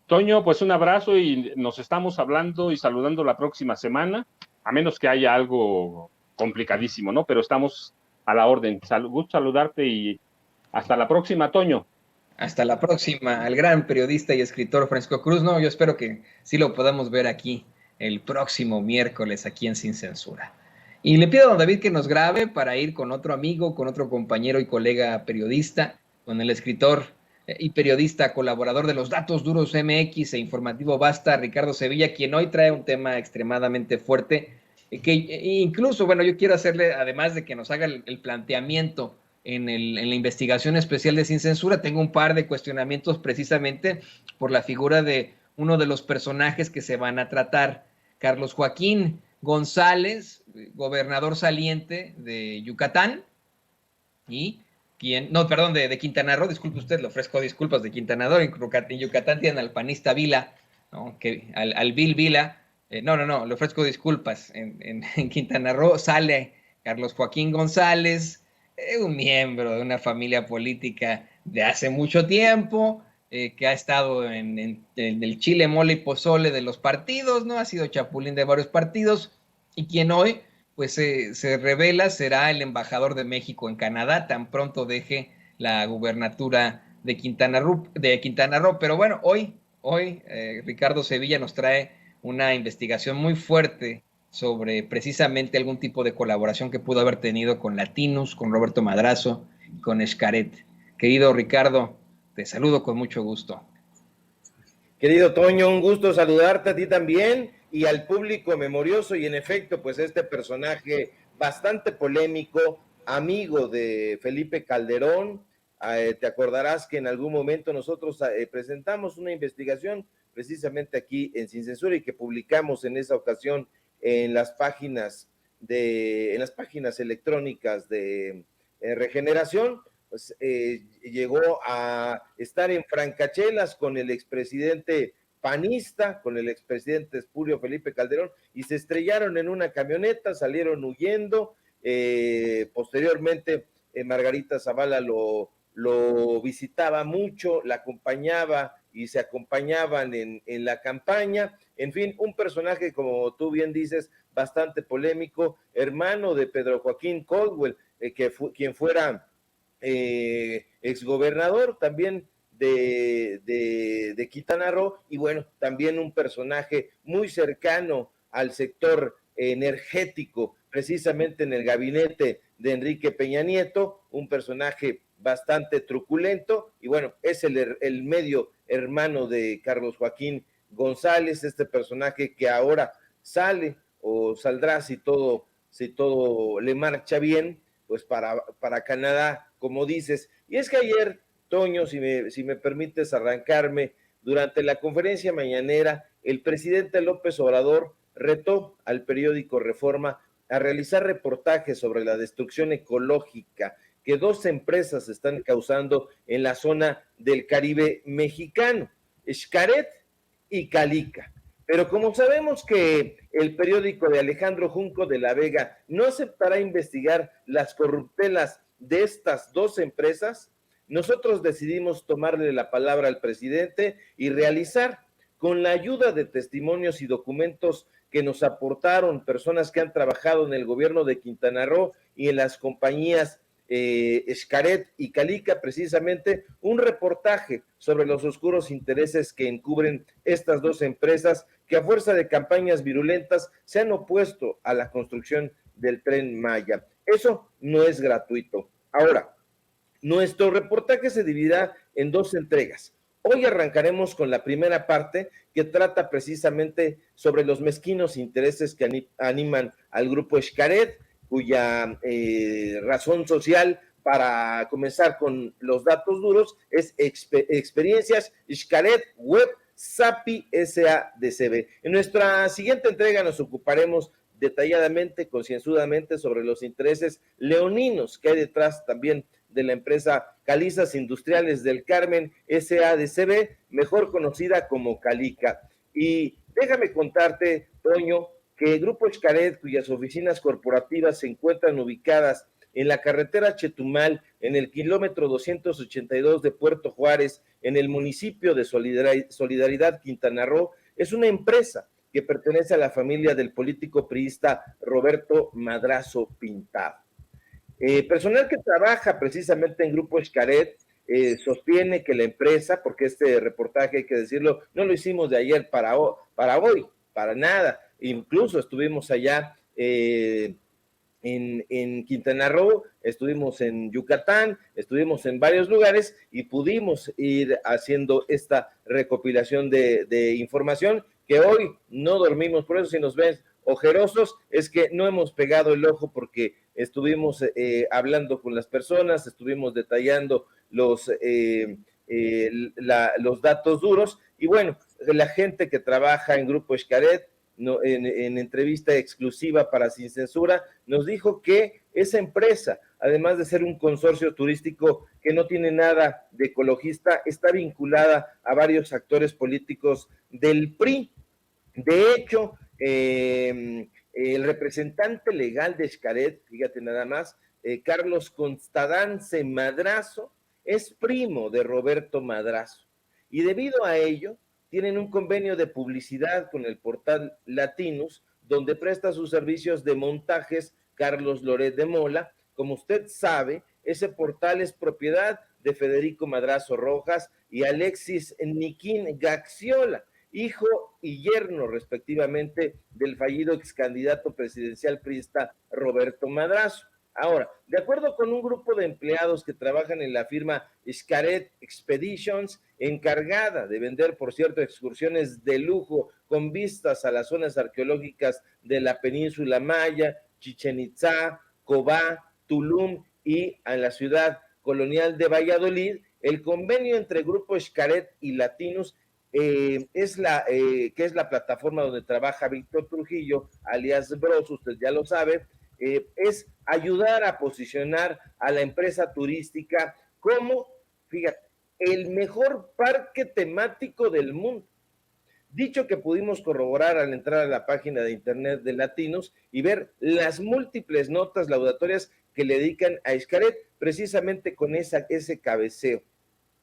Toño, pues un abrazo y nos estamos hablando y saludando la próxima semana, a menos que haya algo complicadísimo, ¿no? Pero estamos a la orden. Gusto saludarte y hasta la próxima, Toño. Hasta la próxima, al gran periodista y escritor Francisco Cruz. No, yo espero que sí lo podamos ver aquí el próximo miércoles, aquí en Sin Censura. Y le pido a don David que nos grabe para ir con otro amigo, con otro compañero y colega periodista, con el escritor y periodista colaborador de Los Datos Duros MX e Informativo Basta, Ricardo Sevilla, quien hoy trae un tema extremadamente fuerte, que incluso, bueno, yo quiero hacerle, además de que nos haga el planteamiento en la investigación especial de Sin Censura, tengo un par de cuestionamientos precisamente por la figura de uno de los personajes que se van a tratar, Carlos Joaquín González, gobernador saliente de Yucatán, y de Quintana Roo, disculpe usted, le ofrezco disculpas, de Quintana Roo. En Yucatán tienen al panista Vila, ¿no? Al Bill Vila, le ofrezco disculpas. En Quintana Roo sale Carlos Joaquín González, un miembro de una familia política de hace mucho tiempo, que ha estado en el chile, mole y pozole de los partidos, ¿no? Ha sido chapulín de varios partidos, y quien hoy pues se revela será el embajador de México en Canadá, tan pronto deje la gubernatura de Quintana Roo. Pero bueno, hoy Ricardo Sevilla nos trae una investigación muy fuerte sobre precisamente algún tipo de colaboración que pudo haber tenido con Latinus, con Roberto Madrazo y con Xcaret. Querido Ricardo, te saludo con mucho gusto. Querido Toño, un gusto saludarte a ti también y al público memorioso, y en efecto, pues este personaje bastante polémico, amigo de Felipe Calderón. Te acordarás que en algún momento nosotros presentamos una investigación precisamente aquí en Sin Censura y que publicamos en esa ocasión en las páginas electrónicas de Regeneración. Pues llegó a estar en francachelas con el expresidente panista, con el expresidente espurio Felipe Calderón, y se estrellaron en una camioneta, salieron huyendo. Posteriormente Margarita Zavala lo visitaba mucho, la acompañaba y se acompañaban en la campaña. En fin, un personaje, como tú bien dices, bastante polémico, hermano de Pedro Joaquín Caldwell, quien fuera exgobernador también de Quintana Roo, y bueno, también un personaje muy cercano al sector energético, precisamente en el gabinete de Enrique Peña Nieto, un personaje bastante truculento, y bueno, es el medio hermano de Carlos Joaquín González, este personaje que ahora sale o saldrá si todo le marcha bien, pues para Canadá, como dices. Y es que ayer, Toño, si me permites arrancarme, durante la conferencia mañanera, el presidente López Obrador retó al periódico Reforma a realizar reportajes sobre la destrucción ecológica que 2 empresas están causando en la zona del Caribe mexicano, Xcaret y Calica. Pero como sabemos que el periódico de Alejandro Junco de la Vega no aceptará investigar las corruptelas de estas 2 empresas, nosotros decidimos tomarle la palabra al presidente y realizar, con la ayuda de testimonios y documentos que nos aportaron personas que han trabajado en el gobierno de Quintana Roo y en las compañías Xcaret y Calica, precisamente un reportaje sobre los oscuros intereses que encubren estas 2 empresas que a fuerza de campañas virulentas se han opuesto a la construcción del Tren Maya. Eso no es gratuito. Ahora, nuestro reportaje se dividirá en 2 entregas. Hoy arrancaremos con la primera parte, que trata precisamente sobre los mezquinos intereses que animan al grupo Xcaret, cuya razón social, para comenzar con los datos duros, es Experiencias Xcaret Web SAPI SADCB. En nuestra siguiente entrega nos ocuparemos detalladamente, concienzudamente, sobre los intereses leoninos que hay detrás también de la empresa Calizas Industriales del Carmen SADCB, mejor conocida como Calica. Y déjame contarte, Toño, que el Grupo Xcaret, cuyas oficinas corporativas se encuentran ubicadas en la carretera Chetumal, en el kilómetro 282 de Puerto Juárez, en el municipio de Solidaridad, Quintana Roo, es una empresa que pertenece a la familia del político priista Roberto Madrazo Pintado. Personal que trabaja precisamente en Grupo Xcaret sostiene que la empresa, porque este reportaje, hay que decirlo, no lo hicimos de ayer para hoy, para nada. Incluso estuvimos allá en Quintana Roo, estuvimos en Yucatán, estuvimos en varios lugares y pudimos ir haciendo esta recopilación de información que hoy no dormimos. Por eso, si nos ven ojerosos, es que no hemos pegado el ojo, porque estuvimos hablando con las personas, estuvimos detallando los datos duros, y bueno, la gente que trabaja en Grupo Xcaret, en entrevista exclusiva para Sin Censura, nos dijo que esa empresa, además de ser un consorcio turístico que no tiene nada de ecologista, está vinculada a varios actores políticos del PRI. De hecho, el representante legal de Xcaret, fíjate nada más, Carlos Constadance Madrazo, es primo de Roberto Madrazo, y debido a ello tienen un convenio de publicidad con el portal Latinus, donde presta sus servicios de montajes Carlos Loret de Mola. Como usted sabe, ese portal es propiedad de Federico Madrazo Rojas y Alexis Niquín Gaxiola, hijo y yerno respectivamente del fallido ex candidato presidencial priista Roberto Madrazo. Ahora, de acuerdo con un grupo de empleados que trabajan en la firma Xcaret Expeditions, encargada de vender, por cierto, excursiones de lujo con vistas a las zonas arqueológicas de la península Maya, Chichén Itzá, Cobá, Tulum y en la ciudad colonial de Valladolid, el convenio entre Grupo Xcaret y Latinus, que es la plataforma donde trabaja Víctor Trujillo, alias Bros, usted ya lo sabe, es ayudar a posicionar a la empresa turística como, fíjate, el mejor parque temático del mundo. Dicho que pudimos corroborar al entrar a la página de internet de Latinos y ver las múltiples notas laudatorias que le dedican a Xcaret, precisamente con ese cabeceo.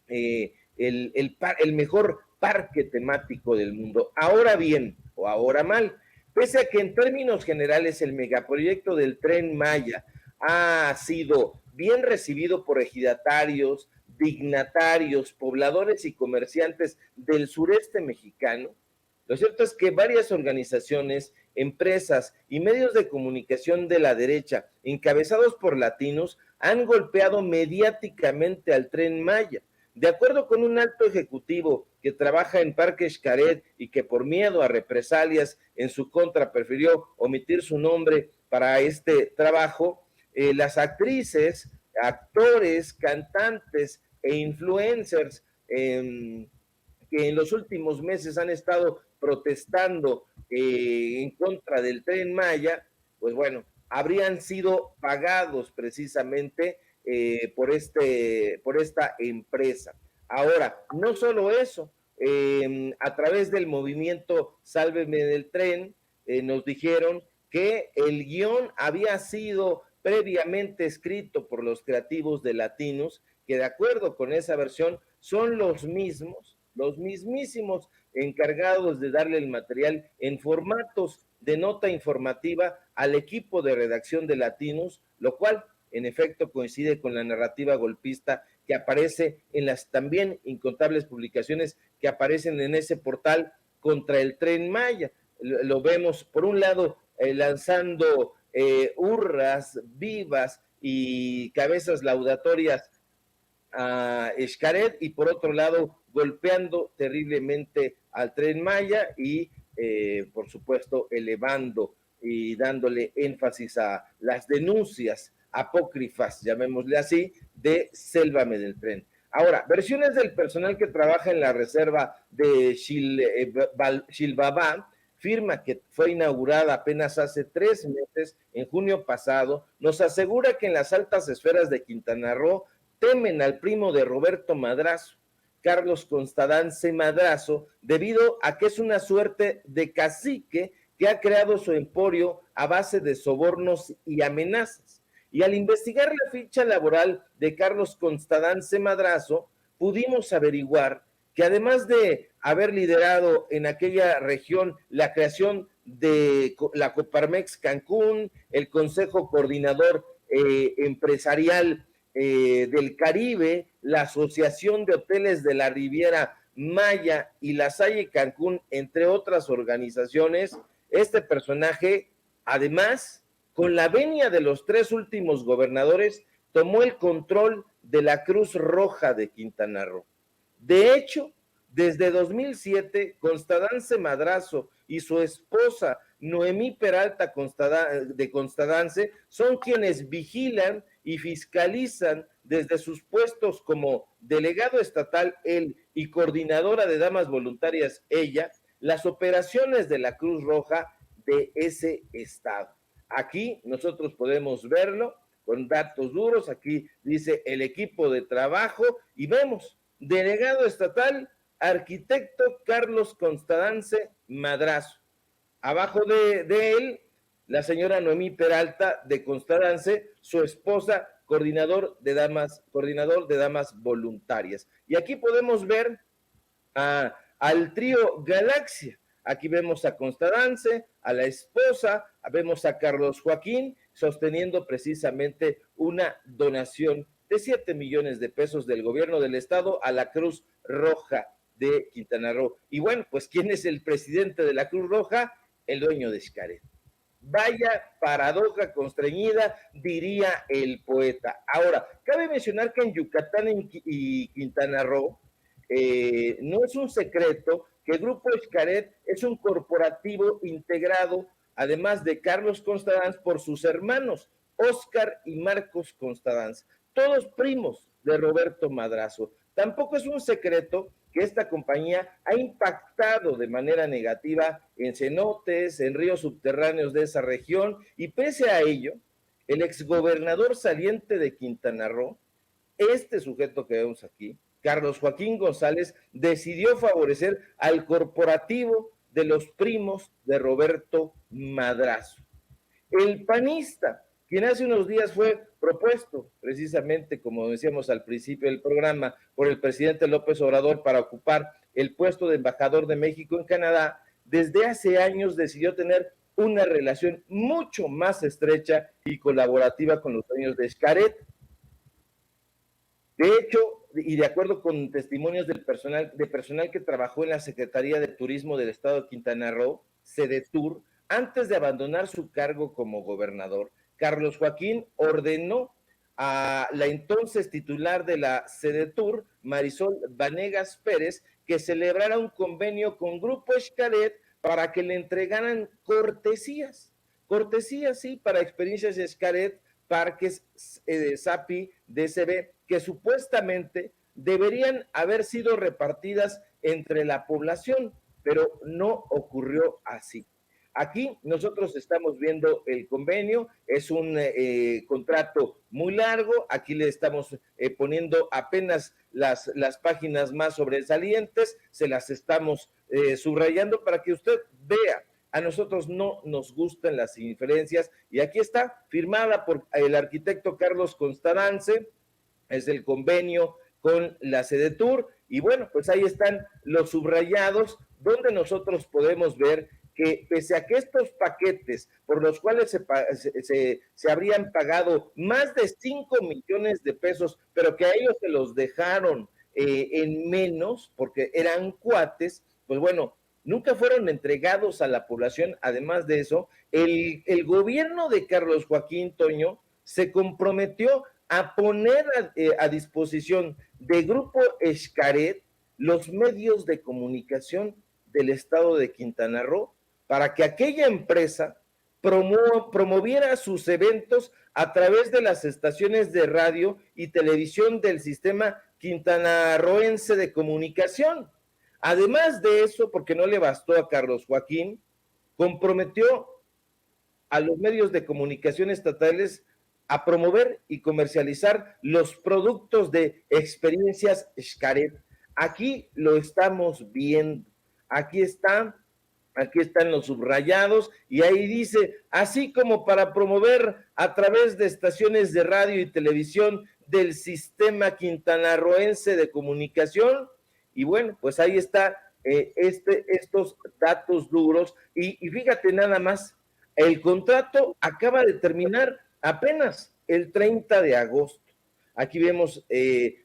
El mejor parque temático del mundo. Ahora bien, o ahora mal, pese a que en términos generales el megaproyecto del Tren Maya ha sido bien recibido por ejidatarios, dignatarios, pobladores y comerciantes del sureste mexicano, lo cierto es que varias organizaciones, empresas y medios de comunicación de la derecha, encabezados por Latinos, han golpeado mediáticamente al Tren Maya. De acuerdo con un alto ejecutivo que trabaja en Parque Xcaret y que por miedo a represalias en su contra prefirió omitir su nombre para este trabajo, las actrices, actores, cantantes e influencers que en los últimos meses han estado protestando en contra del Tren Maya, pues bueno, habrían sido pagados precisamente por esta empresa. Ahora, no solo eso, a través del movimiento Sálveme del Tren, nos dijeron que el guión había sido previamente escrito por los creativos de Latinos, que de acuerdo con esa versión son los mismísimos encargados de darle el material en formatos de nota informativa al equipo de redacción de Latinos, lo cual en efecto coincide con la narrativa golpista que aparece en las también incontables publicaciones que aparecen en ese portal contra el Tren Maya. Lo vemos, por un lado, lanzando hurras vivas y cabezas laudatorias a Xcaret, y por otro lado golpeando terriblemente al Tren Maya y por supuesto elevando y dándole énfasis a las denuncias apócrifas, llamémosle así, de Sálvame del Tren. Ahora, versiones del personal que trabaja en la reserva de Xilbabá, firma que fue inaugurada apenas hace 3 meses, en junio pasado, nos asegura que en las altas esferas de Quintana Roo temen al primo de Roberto Madrazo, Carlos Constadance Madrazo, debido a que es una suerte de cacique que ha creado su emporio a base de sobornos y amenazas. Y al investigar la ficha laboral de Carlos Constadance Madrazo, pudimos averiguar que además de haber liderado en aquella región la creación de la Coparmex Cancún, el Consejo Coordinador Empresarial del Caribe, la Asociación de Hoteles de la Riviera Maya y la Salle Cancún, entre otras organizaciones, este personaje, además, con la venia de los 3 últimos gobernadores, tomó el control de la Cruz Roja de Quintana Roo. De hecho, desde 2007, Constadance Madrazo y su esposa Noemí Peralta de Constadance son quienes vigilan y fiscalizan desde sus puestos como delegado estatal él y coordinadora de damas voluntarias ella, las operaciones de la Cruz Roja de ese estado. Aquí nosotros podemos verlo con datos duros, aquí dice el equipo de trabajo y vemos delegado estatal, arquitecto Carlos Constadance Madrazo. Abajo de él, la señora Noemí Peralta de Constadance, su esposa, coordinador de damas voluntarias. Y aquí podemos ver al trío Galaxia. Aquí vemos a Constadance, a la esposa, vemos a Carlos Joaquín sosteniendo precisamente una donación de 7 millones de pesos del gobierno del estado a la Cruz Roja de Quintana Roo. Y bueno, pues ¿quién es el presidente de la Cruz Roja? El dueño de Xcaret. Vaya paradoja constreñida, diría el poeta. Ahora, cabe mencionar que en Yucatán y Quintana Roo no es un secreto que el Grupo Xcaret es un corporativo integrado, además de Carlos Constadance, por sus hermanos Óscar y Marcos Constadance, todos primos de Roberto Madrazo. Tampoco es un secreto que esta compañía ha impactado de manera negativa en cenotes, en ríos subterráneos de esa región, y pese a ello, el exgobernador saliente de Quintana Roo, este sujeto que vemos aquí, Carlos Joaquín González, decidió favorecer al corporativo de los primos de Roberto Madrazo. El panista, quien hace unos días fue propuesto, precisamente como decíamos al principio del programa, por el presidente López Obrador para ocupar el puesto de embajador de México en Canadá, desde hace años decidió tener una relación mucho más estrecha y colaborativa con los dueños de Xcaret. De hecho, y de acuerdo con testimonios del personal que trabajó en la Secretaría de Turismo del Estado de Quintana Roo, Sedetur, antes de abandonar su cargo como gobernador, Carlos Joaquín ordenó a la entonces titular de la Sedetur, Marisol Vanegas Pérez, que celebrara un convenio con Grupo Xcaret para que le entregaran cortesías, sí, para experiencias de Xcaret, parques SAPI, DCB, que supuestamente deberían haber sido repartidas entre la población, pero no ocurrió así. aquí nosotros estamos viendo el convenio, es un contrato muy largo, aquí le estamos poniendo apenas las páginas más sobresalientes, se las estamos subrayando para que usted vea. A nosotros no nos gustan las inferencias y aquí está firmada por el arquitecto Carlos Constadance, es el convenio con la Sedetur y bueno, pues ahí están los subrayados donde nosotros podemos ver que pese a que estos paquetes por los cuales se habrían pagado más de 5 millones de pesos, pero que a ellos se los dejaron en menos porque eran cuates, pues bueno, nunca fueron entregados a la población. Además de eso, el gobierno de Carlos Joaquín Toño se comprometió a poner a disposición de Grupo Xcaret los medios de comunicación del estado de Quintana Roo para que aquella empresa promoviera sus eventos a través de las estaciones de radio y televisión del sistema quintanarroense de comunicación. Además de eso, porque no le bastó a Carlos Joaquín, comprometió a los medios de comunicación estatales a promover y comercializar los productos de Experiencias Xcaret. Aquí lo estamos viendo, aquí están los subrayados y ahí dice, así como para promover a través de estaciones de radio y televisión del sistema quintanarroense de comunicación. Y bueno, pues ahí está estos datos duros y fíjate nada más, el contrato acaba de terminar apenas el 30 de agosto. Aquí vemos,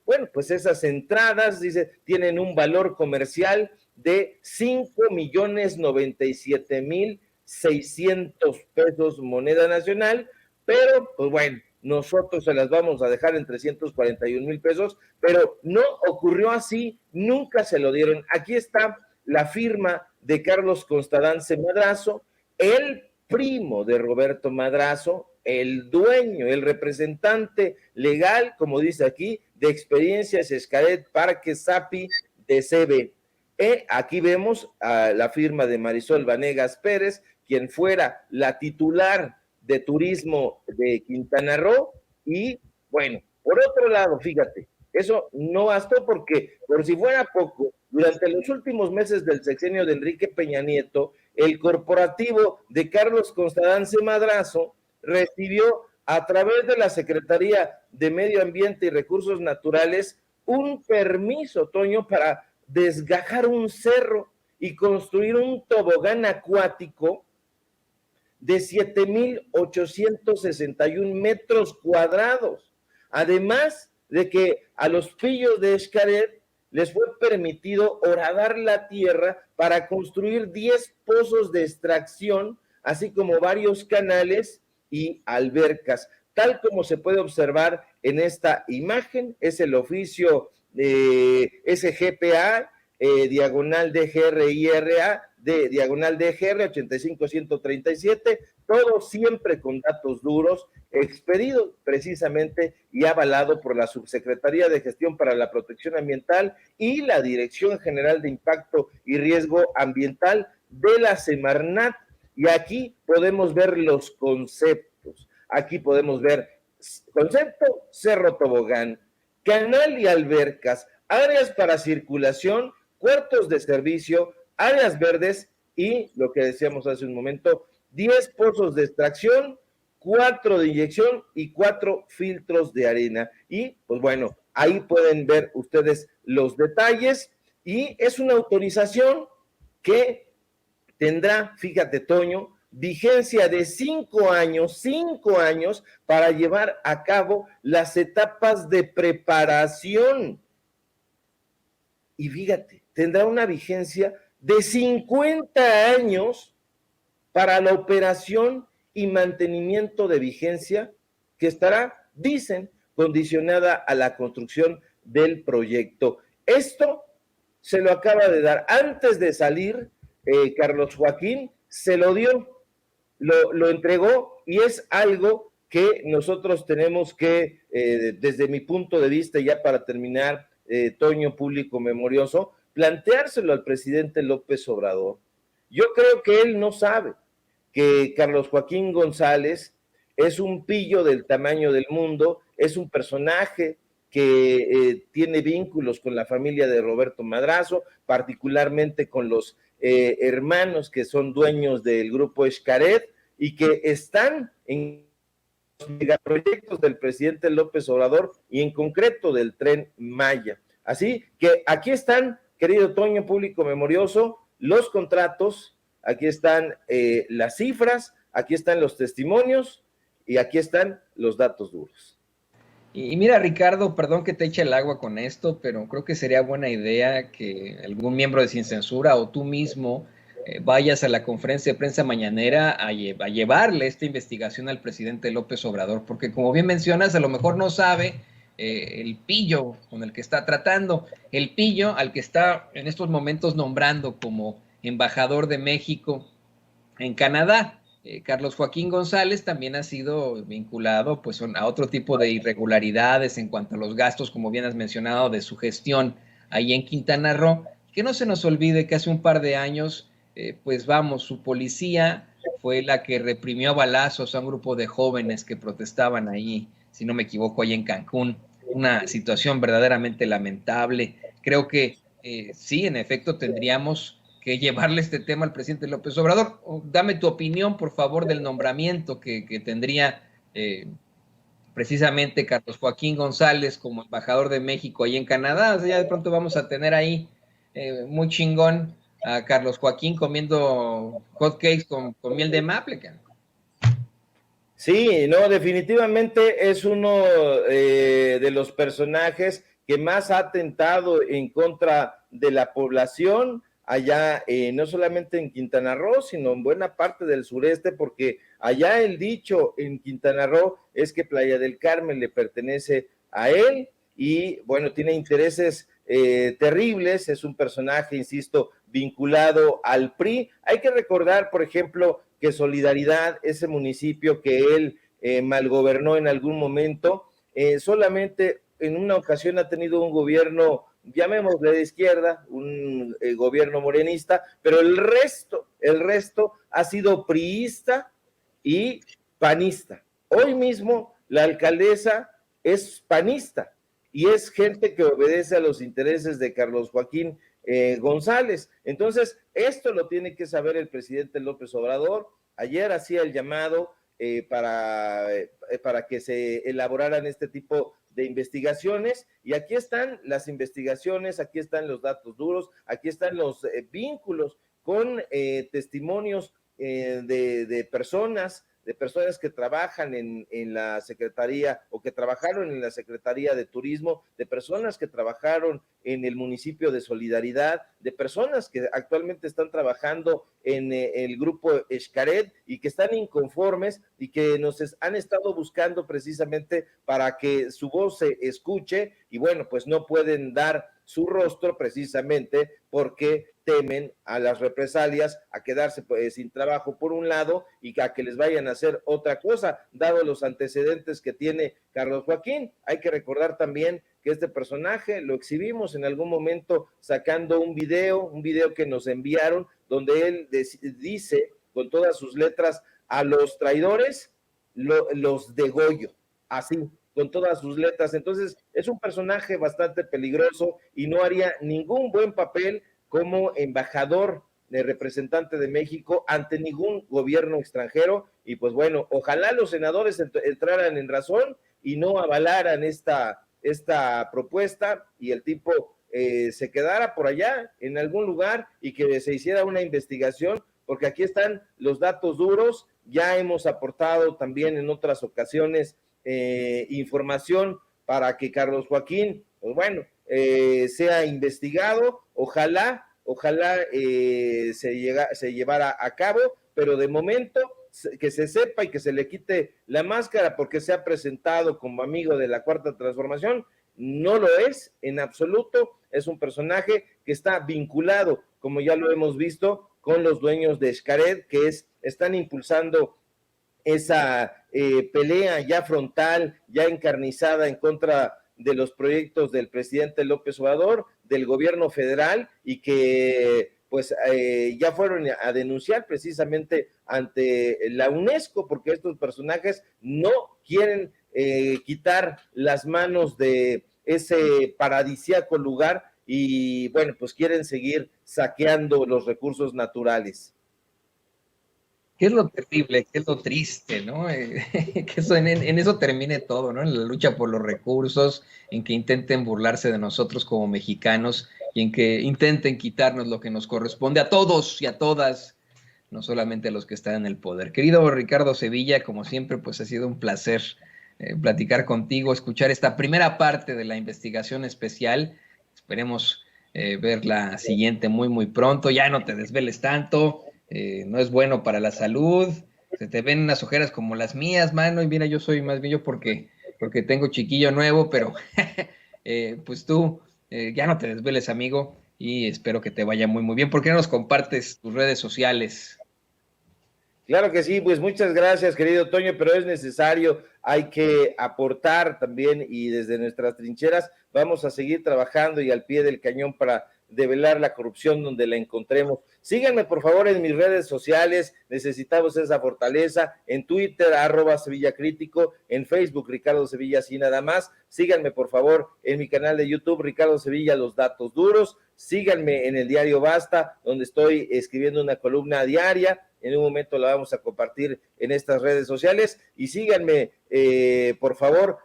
bueno, pues esas entradas, dice, tienen un valor comercial de 5,97,600 pesos moneda nacional, pero pues bueno, nosotros se las vamos a dejar en 341,000 pesos, pero no ocurrió así, nunca se lo dieron. Aquí está la firma de Carlos Constadance Madrazo, el primo de Roberto Madrazo, el dueño, el representante legal, como dice aquí, de Experiencias Xcaret Parque Sapi de CB. Aquí vemos a la firma de Marisol Vanegas Pérez, quien fuera la titular de turismo de Quintana Roo, y bueno, por otro lado, fíjate, eso no bastó porque, por si fuera poco, durante los últimos meses del sexenio de Enrique Peña Nieto, el corporativo de Carlos Constadance Madrazo recibió a través de la Secretaría de Medio Ambiente y Recursos Naturales un permiso, Toño, para desgajar un cerro y construir un tobogán acuático de 7,861 metros cuadrados. Además de que a los pillos de Xcaret les fue permitido horadar la tierra para construir 10 pozos de extracción, así como varios canales y albercas. Tal como se puede observar en esta imagen, es el oficio de SGPA, diagonal DGRIRA, diagonal DGR 85137, todo siempre con datos duros, expedido precisamente y avalado por la Subsecretaría de Gestión para la Protección Ambiental y la Dirección General de Impacto y Riesgo Ambiental de la Semarnat. Y aquí podemos ver los conceptos. Aquí podemos ver concepto, cerro tobogán, canal y albercas, áreas para circulación, cuartos de servicio, áreas verdes y, lo que decíamos hace un momento, 10 pozos de extracción, 4 de inyección y 4 filtros de arena. Y, pues bueno, ahí pueden ver ustedes los detalles y es una autorización que tendrá, fíjate, Toño, vigencia de 5 años para llevar a cabo las etapas de preparación. Y fíjate, tendrá una vigencia de 50 años para la operación y mantenimiento de vigencia que estará, dicen, condicionada a la construcción del proyecto. Esto se lo acaba de dar antes de salir Carlos Joaquín, se lo dio, lo entregó y es algo que nosotros tenemos que, desde mi punto de vista, ya para terminar, Toño, público memorioso, planteárselo al presidente López Obrador. Yo creo que él no sabe que Carlos Joaquín González es un pillo del tamaño del mundo, es un personaje que tiene vínculos con la familia de Roberto Madrazo, particularmente con los hermanos que son dueños del grupo Xcaret y que están en los megaproyectos del presidente López Obrador y en concreto del Tren Maya. Así que aquí están, querido Toño, público memorioso, los contratos, aquí están las cifras, aquí están los testimonios y aquí están los datos duros. Y mira, Ricardo, perdón que te eche el agua con esto, pero creo que sería buena idea que algún miembro de Sin Censura o tú mismo vayas a la conferencia de prensa mañanera a llevarle esta investigación al presidente López Obrador, porque como bien mencionas, a lo mejor no sabe el pillo con el que está tratando, el pillo al que está en estos momentos nombrando como embajador de México en Canadá. Carlos Joaquín González también ha sido vinculado pues, a otro tipo de irregularidades en cuanto a los gastos, como bien has mencionado, de su gestión ahí en Quintana Roo. Que no se nos olvide que hace un par de años, pues vamos, su policía fue la que reprimió a balazos a un grupo de jóvenes que protestaban ahí, si no me equivoco, ahí en Cancún. Una situación verdaderamente lamentable. Creo que sí, en efecto, tendríamos que llevarle este tema al presidente López Obrador. Dame tu opinión, por favor, del nombramiento que tendría precisamente Carlos Joaquín González como embajador de México ahí en Canadá. O sea, ya de pronto vamos a tener ahí muy chingón a Carlos Joaquín comiendo hot cakes con miel de maple. Sí, no, definitivamente es uno de los personajes que más ha atentado en contra de la población allá, no solamente en Quintana Roo, sino en buena parte del sureste, porque allá el dicho en Quintana Roo es que Playa del Carmen le pertenece a él y, bueno, tiene intereses terribles, es un personaje, insisto, vinculado al PRI. Hay que recordar, por ejemplo, que Solidaridad, ese municipio que él malgobernó en algún momento, solamente en una ocasión ha tenido un gobierno, llamémosle de izquierda, un gobierno morenista, pero el resto ha sido priista y panista. Hoy mismo la alcaldesa es panista y es gente que obedece a los intereses de Carlos Joaquín González. Entonces, esto lo tiene que saber el presidente López Obrador. Ayer hacía el llamado para que se elaboraran este tipo de investigaciones, y aquí están las investigaciones, aquí están los datos duros, aquí están los vínculos con testimonios de personas que trabajan en la Secretaría o que trabajaron en la Secretaría de Turismo, de personas que trabajaron en el municipio de Solidaridad, de personas que actualmente están trabajando en el grupo Xcaret y que están inconformes y que nos han estado buscando precisamente para que su voz se escuche y bueno, pues no pueden dar su rostro precisamente porque temen a las represalias, a quedarse sin trabajo por un lado y a que les vayan a hacer otra cosa, dado los antecedentes que tiene Carlos Joaquín. Hay que recordar también que este personaje lo exhibimos en algún momento sacando un video que nos enviaron, donde él dice con todas sus letras, a los traidores los degollo, así, con todas sus letras. Entonces es un personaje bastante peligroso y no haría ningún buen papel como embajador de representante de México ante ningún gobierno extranjero. Y pues bueno, ojalá los senadores entraran en razón y no avalaran esta propuesta y el tipo se quedara por allá en algún lugar y que se hiciera una investigación, porque aquí están los datos duros. Ya hemos aportado también en otras ocasiones información para que Carlos Joaquín, pues bueno, sea investigado. Ojalá se llevara a cabo, pero de momento que se sepa y que se le quite la máscara porque se ha presentado como amigo de la Cuarta Transformación. No lo es en absoluto, es un personaje que está vinculado, como ya lo hemos visto, con los dueños de Xcaret, que están impulsando esa pelea ya frontal, ya encarnizada en contra de los proyectos del presidente López Obrador, del gobierno federal, y que pues ya fueron a denunciar precisamente ante la UNESCO, porque estos personajes no quieren quitar las manos de ese paradisíaco lugar y bueno, pues quieren seguir saqueando los recursos naturales. ¿Qué es lo terrible? ¿Qué es lo triste? ¿No? Que eso, en eso termine todo, ¿no? En la lucha por los recursos, en que intenten burlarse de nosotros como mexicanos y en que intenten quitarnos lo que nos corresponde a todos y a todas, no solamente a los que están en el poder. Querido Ricardo Sevilla, como siempre, pues ha sido un placer platicar contigo, escuchar esta primera parte de la investigación especial. Esperemos ver la siguiente muy, muy pronto. Ya no te desveles tanto. No es bueno para la salud, se te ven unas ojeras como las mías, mano, y mira, yo soy más bello porque tengo chiquillo nuevo, pero pues tú ya no te desveles, amigo, y espero que te vaya muy, muy bien. ¿Por qué no nos compartes tus redes sociales? Claro que sí, pues muchas gracias, querido Toño, pero es necesario, hay que aportar también y desde nuestras trincheras vamos a seguir trabajando y al pie del cañón para develar la corrupción donde la encontremos. Síganme por favor en mis redes sociales, necesitamos esa fortaleza, en Twitter @SevillaCrítico, en Facebook Ricardo Sevilla así nada más. Síganme por favor en mi canal de YouTube Ricardo Sevilla Los Datos Duros. Síganme en el diario Basta, donde estoy escribiendo una columna diaria. En un momento la vamos a compartir en estas redes sociales y síganme por favor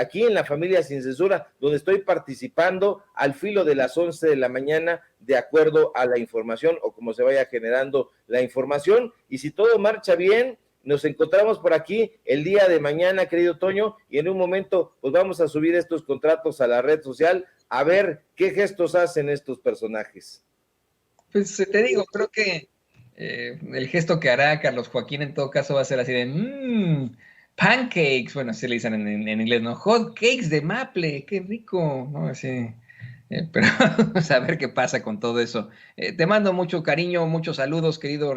aquí en La Familia Sin Censura, donde estoy participando al filo de las 11 de la mañana de acuerdo a la información o como se vaya generando la información. Y si todo marcha bien, nos encontramos por aquí el día de mañana, querido Toño, y en un momento pues vamos a subir estos contratos a la red social a ver qué gestos hacen estos personajes. Pues te digo, creo que el gesto que hará Carlos Joaquín en todo caso va a ser así de pancakes, bueno, así le dicen en inglés, ¿no? Hot cakes de maple, qué rico, ¿no? Así, pero vamos a ver qué pasa con todo eso. Te mando mucho cariño, muchos saludos, querido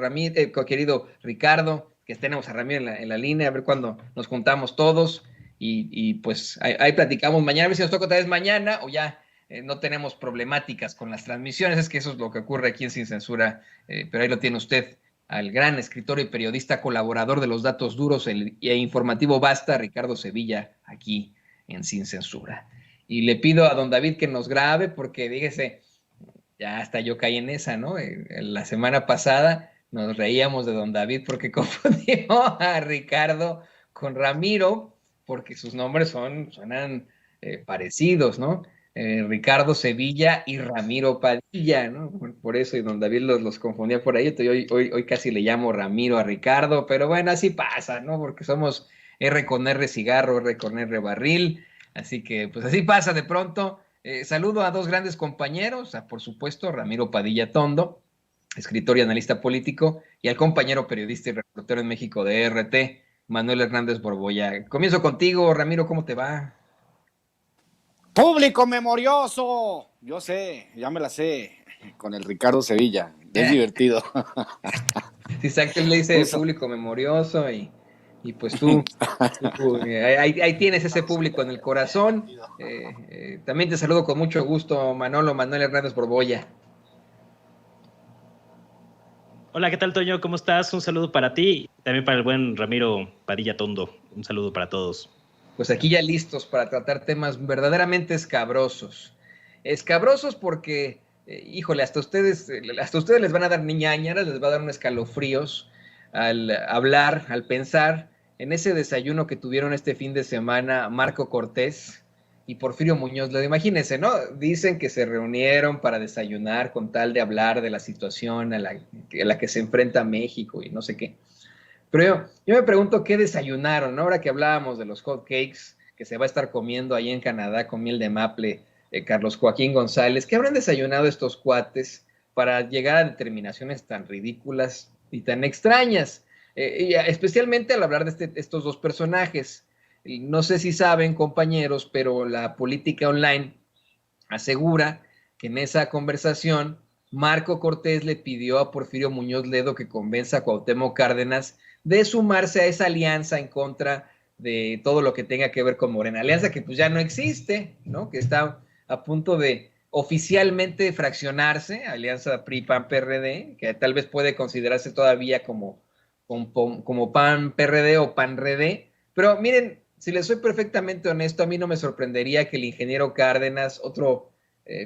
querido Ricardo, que tenemos a Ramiro en la línea, a ver cuándo nos juntamos todos y pues ahí platicamos mañana, a ver si nos toca otra vez mañana o ya no tenemos problemáticas con las transmisiones, es que eso es lo que ocurre aquí en Sin Censura, pero ahí lo tiene usted, al gran escritor y periodista colaborador de Los Datos Duros e informativo Basta, Ricardo Sevilla, aquí en Sin Censura. Y le pido a don David que nos grabe, porque fíjese, ya hasta yo caí en esa, ¿no? La semana pasada nos reíamos de don David porque confundió a Ricardo con Ramiro, porque sus nombres suenan parecidos, ¿no? Ricardo Sevilla y Ramiro Padilla, ¿no? Por eso, y don David los confundía por ahí. Entonces, hoy casi le llamo Ramiro a Ricardo, pero bueno, así pasa, ¿no? Porque somos R con R cigarro, R con R barril, así que pues así pasa de pronto. Saludo a dos grandes compañeros, por supuesto, Ramiro Padilla Tondo, escritor y analista político, y al compañero periodista y reportero en México de RT, Manuel Hernández Borboya. Comienzo contigo, Ramiro, ¿cómo te va? Público memorioso, yo sé, ya me la sé, con el Ricardo Sevilla, es divertido. Sí, exacto, le dice público memorioso y pues tú ahí tienes ese público en el corazón. También te saludo con mucho gusto, Manuel Hernández Borboya. Hola, ¿qué tal, Toño? ¿Cómo estás? Un saludo para ti, también para el buen Ramiro Padilla Tondo. Un saludo para todos. Pues aquí ya listos para tratar temas verdaderamente escabrosos. Escabrosos porque, híjole, hasta ustedes les van a dar ñañaras, les va a dar un escalofríos al hablar, al pensar en ese desayuno que tuvieron este fin de semana Marco Cortés y Porfirio Muñoz Ledo. Imagínense, ¿no? Dicen que se reunieron para desayunar con tal de hablar de la situación a la que se enfrenta México y no sé qué. Pero yo me pregunto qué desayunaron, ¿no? Ahora que hablábamos de los hot cakes que se va a estar comiendo ahí en Canadá con miel de maple, Carlos Joaquín González, ¿qué habrán desayunado estos cuates para llegar a determinaciones tan ridículas y tan extrañas? Y especialmente al hablar de estos dos personajes. No sé si saben, compañeros, pero la política online asegura que en esa conversación Marco Cortés le pidió a Porfirio Muñoz Ledo que convenza a Cuauhtémoc Cárdenas de sumarse a esa alianza en contra de todo lo que tenga que ver con Morena. Alianza que pues ya no existe, ¿no? Que está a punto de oficialmente fraccionarse, Alianza PRI-PAN-PRD, que tal vez puede considerarse todavía como PAN-PRD o PAN-RD, pero miren, si les soy perfectamente honesto, a mí no me sorprendería que el ingeniero Cárdenas, otro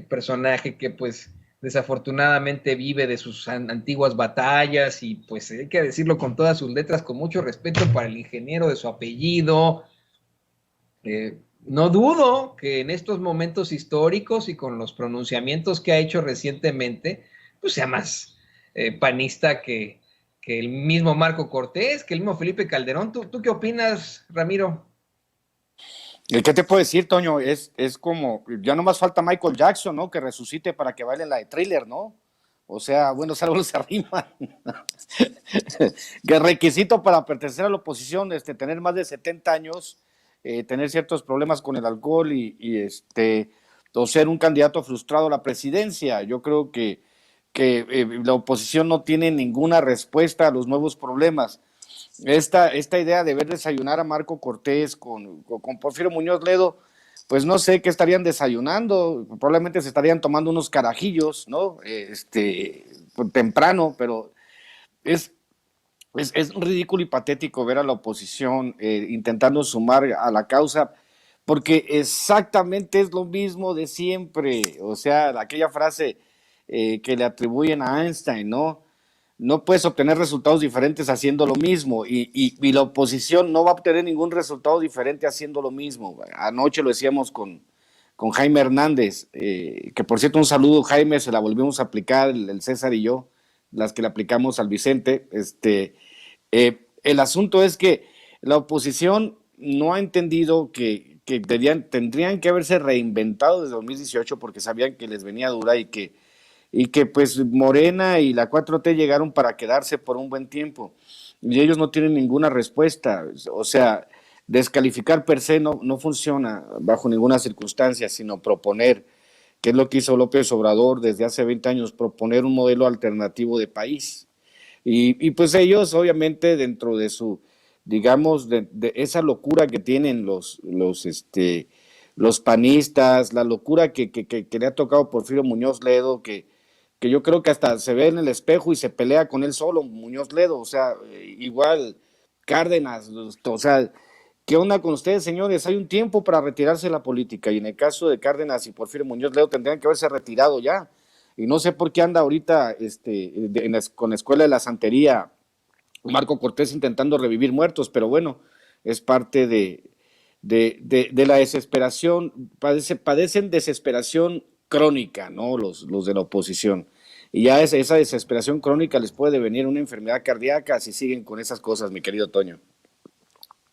personaje que pues desafortunadamente vive de sus antiguas batallas y pues hay que decirlo con todas sus letras, con mucho respeto para el ingeniero de su apellido, no dudo que en estos momentos históricos y con los pronunciamientos que ha hecho recientemente, pues sea más panista que el mismo Marco Cortés, que el mismo Felipe Calderón. ¿Tú qué opinas, Ramiro? ¿Qué te puedo decir, Toño? Es como, ya no más falta Michael Jackson, ¿no? Que resucite para que baile la de Thriller, ¿no? O sea, bueno, algo se arrima. Que el requisito para pertenecer a la oposición, tener más de 70 años, tener ciertos problemas con el alcohol o ser un candidato frustrado a la presidencia. Yo creo que la oposición no tiene ninguna respuesta a los nuevos problemas. Esta idea de ver desayunar a Marco Cortés con Porfirio Muñoz Ledo, pues no sé qué estarían desayunando, probablemente se estarían tomando unos carajillos, ¿no? Temprano, pero es ridículo y patético ver a la oposición intentando sumar a la causa, porque exactamente es lo mismo de siempre. O sea, aquella frase que le atribuyen a Einstein, ¿no? No puedes obtener resultados diferentes haciendo lo mismo, y la oposición no va a obtener ningún resultado diferente haciendo lo mismo. Anoche lo decíamos con Jaime Hernández, que por cierto, un saludo, Jaime, se la volvimos a aplicar el César y yo, las que le aplicamos al Vicente. El asunto es que la oposición no ha entendido que tendrían que haberse reinventado desde 2018 porque sabían que les venía dura y que pues Morena y la 4T llegaron para quedarse por un buen tiempo y ellos no tienen ninguna respuesta. O sea, descalificar per se no funciona bajo ninguna circunstancia, sino proponer, que es lo que hizo López Obrador desde hace 20 años, proponer un modelo alternativo de país. Y pues ellos, obviamente, dentro de su, digamos, de esa locura que tienen los panistas, la locura que le ha tocado Porfirio Muñoz Ledo, que yo creo que hasta se ve en el espejo y se pelea con él solo, Muñoz Ledo, o sea, igual Cárdenas, o sea, ¿qué onda con ustedes, señores? Hay un tiempo para retirarse de la política, y en el caso de Cárdenas y Porfirio Muñoz Ledo tendrían que haberse retirado ya. Y no sé por qué anda ahorita con la Escuela de la Santería Marco Cortés intentando revivir muertos, pero bueno, es parte de la desesperación, padecen desesperación crónica, ¿no? Los de la oposición. Y ya esa desesperación crónica les puede venir una enfermedad cardíaca si siguen con esas cosas, mi querido Toño.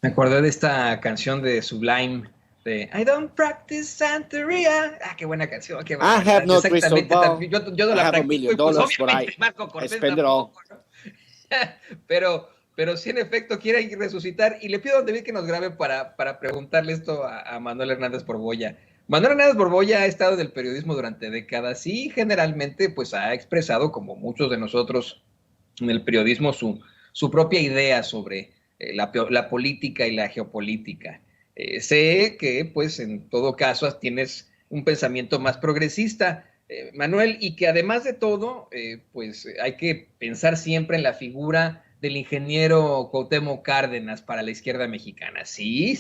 Me acordé de esta canción de Sublime, de I don't practice Santería. Qué buena canción, qué buena. I have no crystal ball. Yo no la practico, y pues obviamente Marco Cortés tampoco, ¿no? Pero sí, en efecto, quiere resucitar, y le pido a David que nos grabe para preguntarle esto a Manuel Hernández Borbolla. Manuel Hernández Borbolla ha estado en el periodismo durante décadas y generalmente pues ha expresado, como muchos de nosotros en el periodismo, su propia idea sobre la política y la geopolítica. Sé que pues en todo caso tienes un pensamiento más progresista, Manuel, y que además de todo, pues hay que pensar siempre en la figura del ingeniero Cuauhtémoc Cárdenas para la izquierda mexicana. Sí,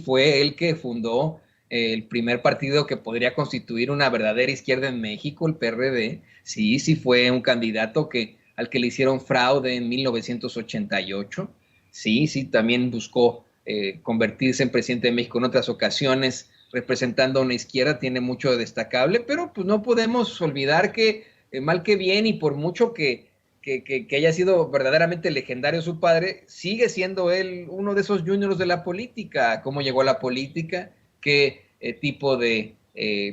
fue él que fundó el primer partido que podría constituir una verdadera izquierda en México, el PRD. Sí, fue un candidato al que le hicieron fraude en 1988. Sí, también buscó convertirse en presidente de México en otras ocasiones, representando a una izquierda, tiene mucho de destacable, pero pues no podemos olvidar que, mal que bien, y por mucho que haya sido verdaderamente legendario su padre, sigue siendo él uno de esos juniors de la política. ¿Cómo llegó a la política? ¿Qué tipo de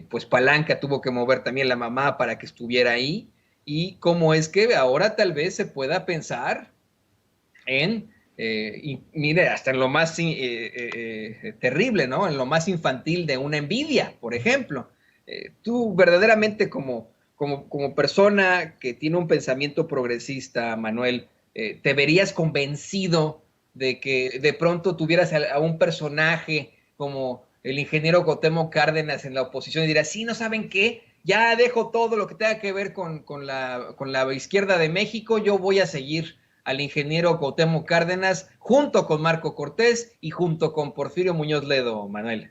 pues palanca tuvo que mover también la mamá para que estuviera ahí? Y cómo es que ahora tal vez se pueda pensar en, y mire, hasta en lo más terrible, ¿no? En lo más infantil de una envidia, por ejemplo. Tú verdaderamente como persona que tiene un pensamiento progresista, Manuel, ¿te verías convencido de que de pronto tuvieras a un personaje como el ingeniero Cuauhtémoc Cárdenas en la oposición y dirás, sí, ¿no saben qué? ya dejo todo lo que tenga que ver con la izquierda de México, yo voy a seguir al ingeniero Cuauhtémoc Cárdenas junto con Marco Cortés y junto con Porfirio Muñoz Ledo, Manuel.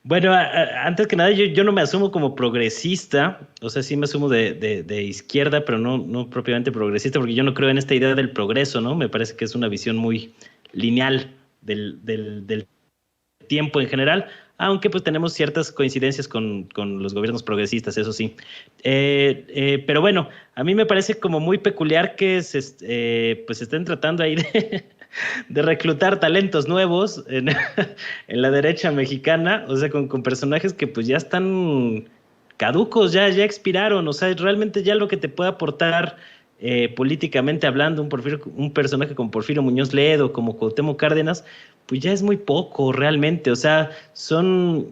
Bueno, antes que nada, yo no me asumo como progresista, o sea, sí me asumo de izquierda, pero no propiamente progresista, porque yo no creo en esta idea del progreso, ¿no? Me parece que es una visión muy lineal del tiempo en general, aunque pues tenemos ciertas coincidencias con los gobiernos progresistas, eso sí. Pero bueno, a mí me parece como muy peculiar que pues estén tratando ahí de reclutar talentos nuevos en la derecha mexicana, o sea, con personajes que pues ya están caducos, ya expiraron, o sea, realmente ya lo que te puede aportar políticamente hablando un personaje como Porfirio Muñoz Ledo, como Cuauhtémoc Cárdenas, pues ya es muy poco realmente, o sea, son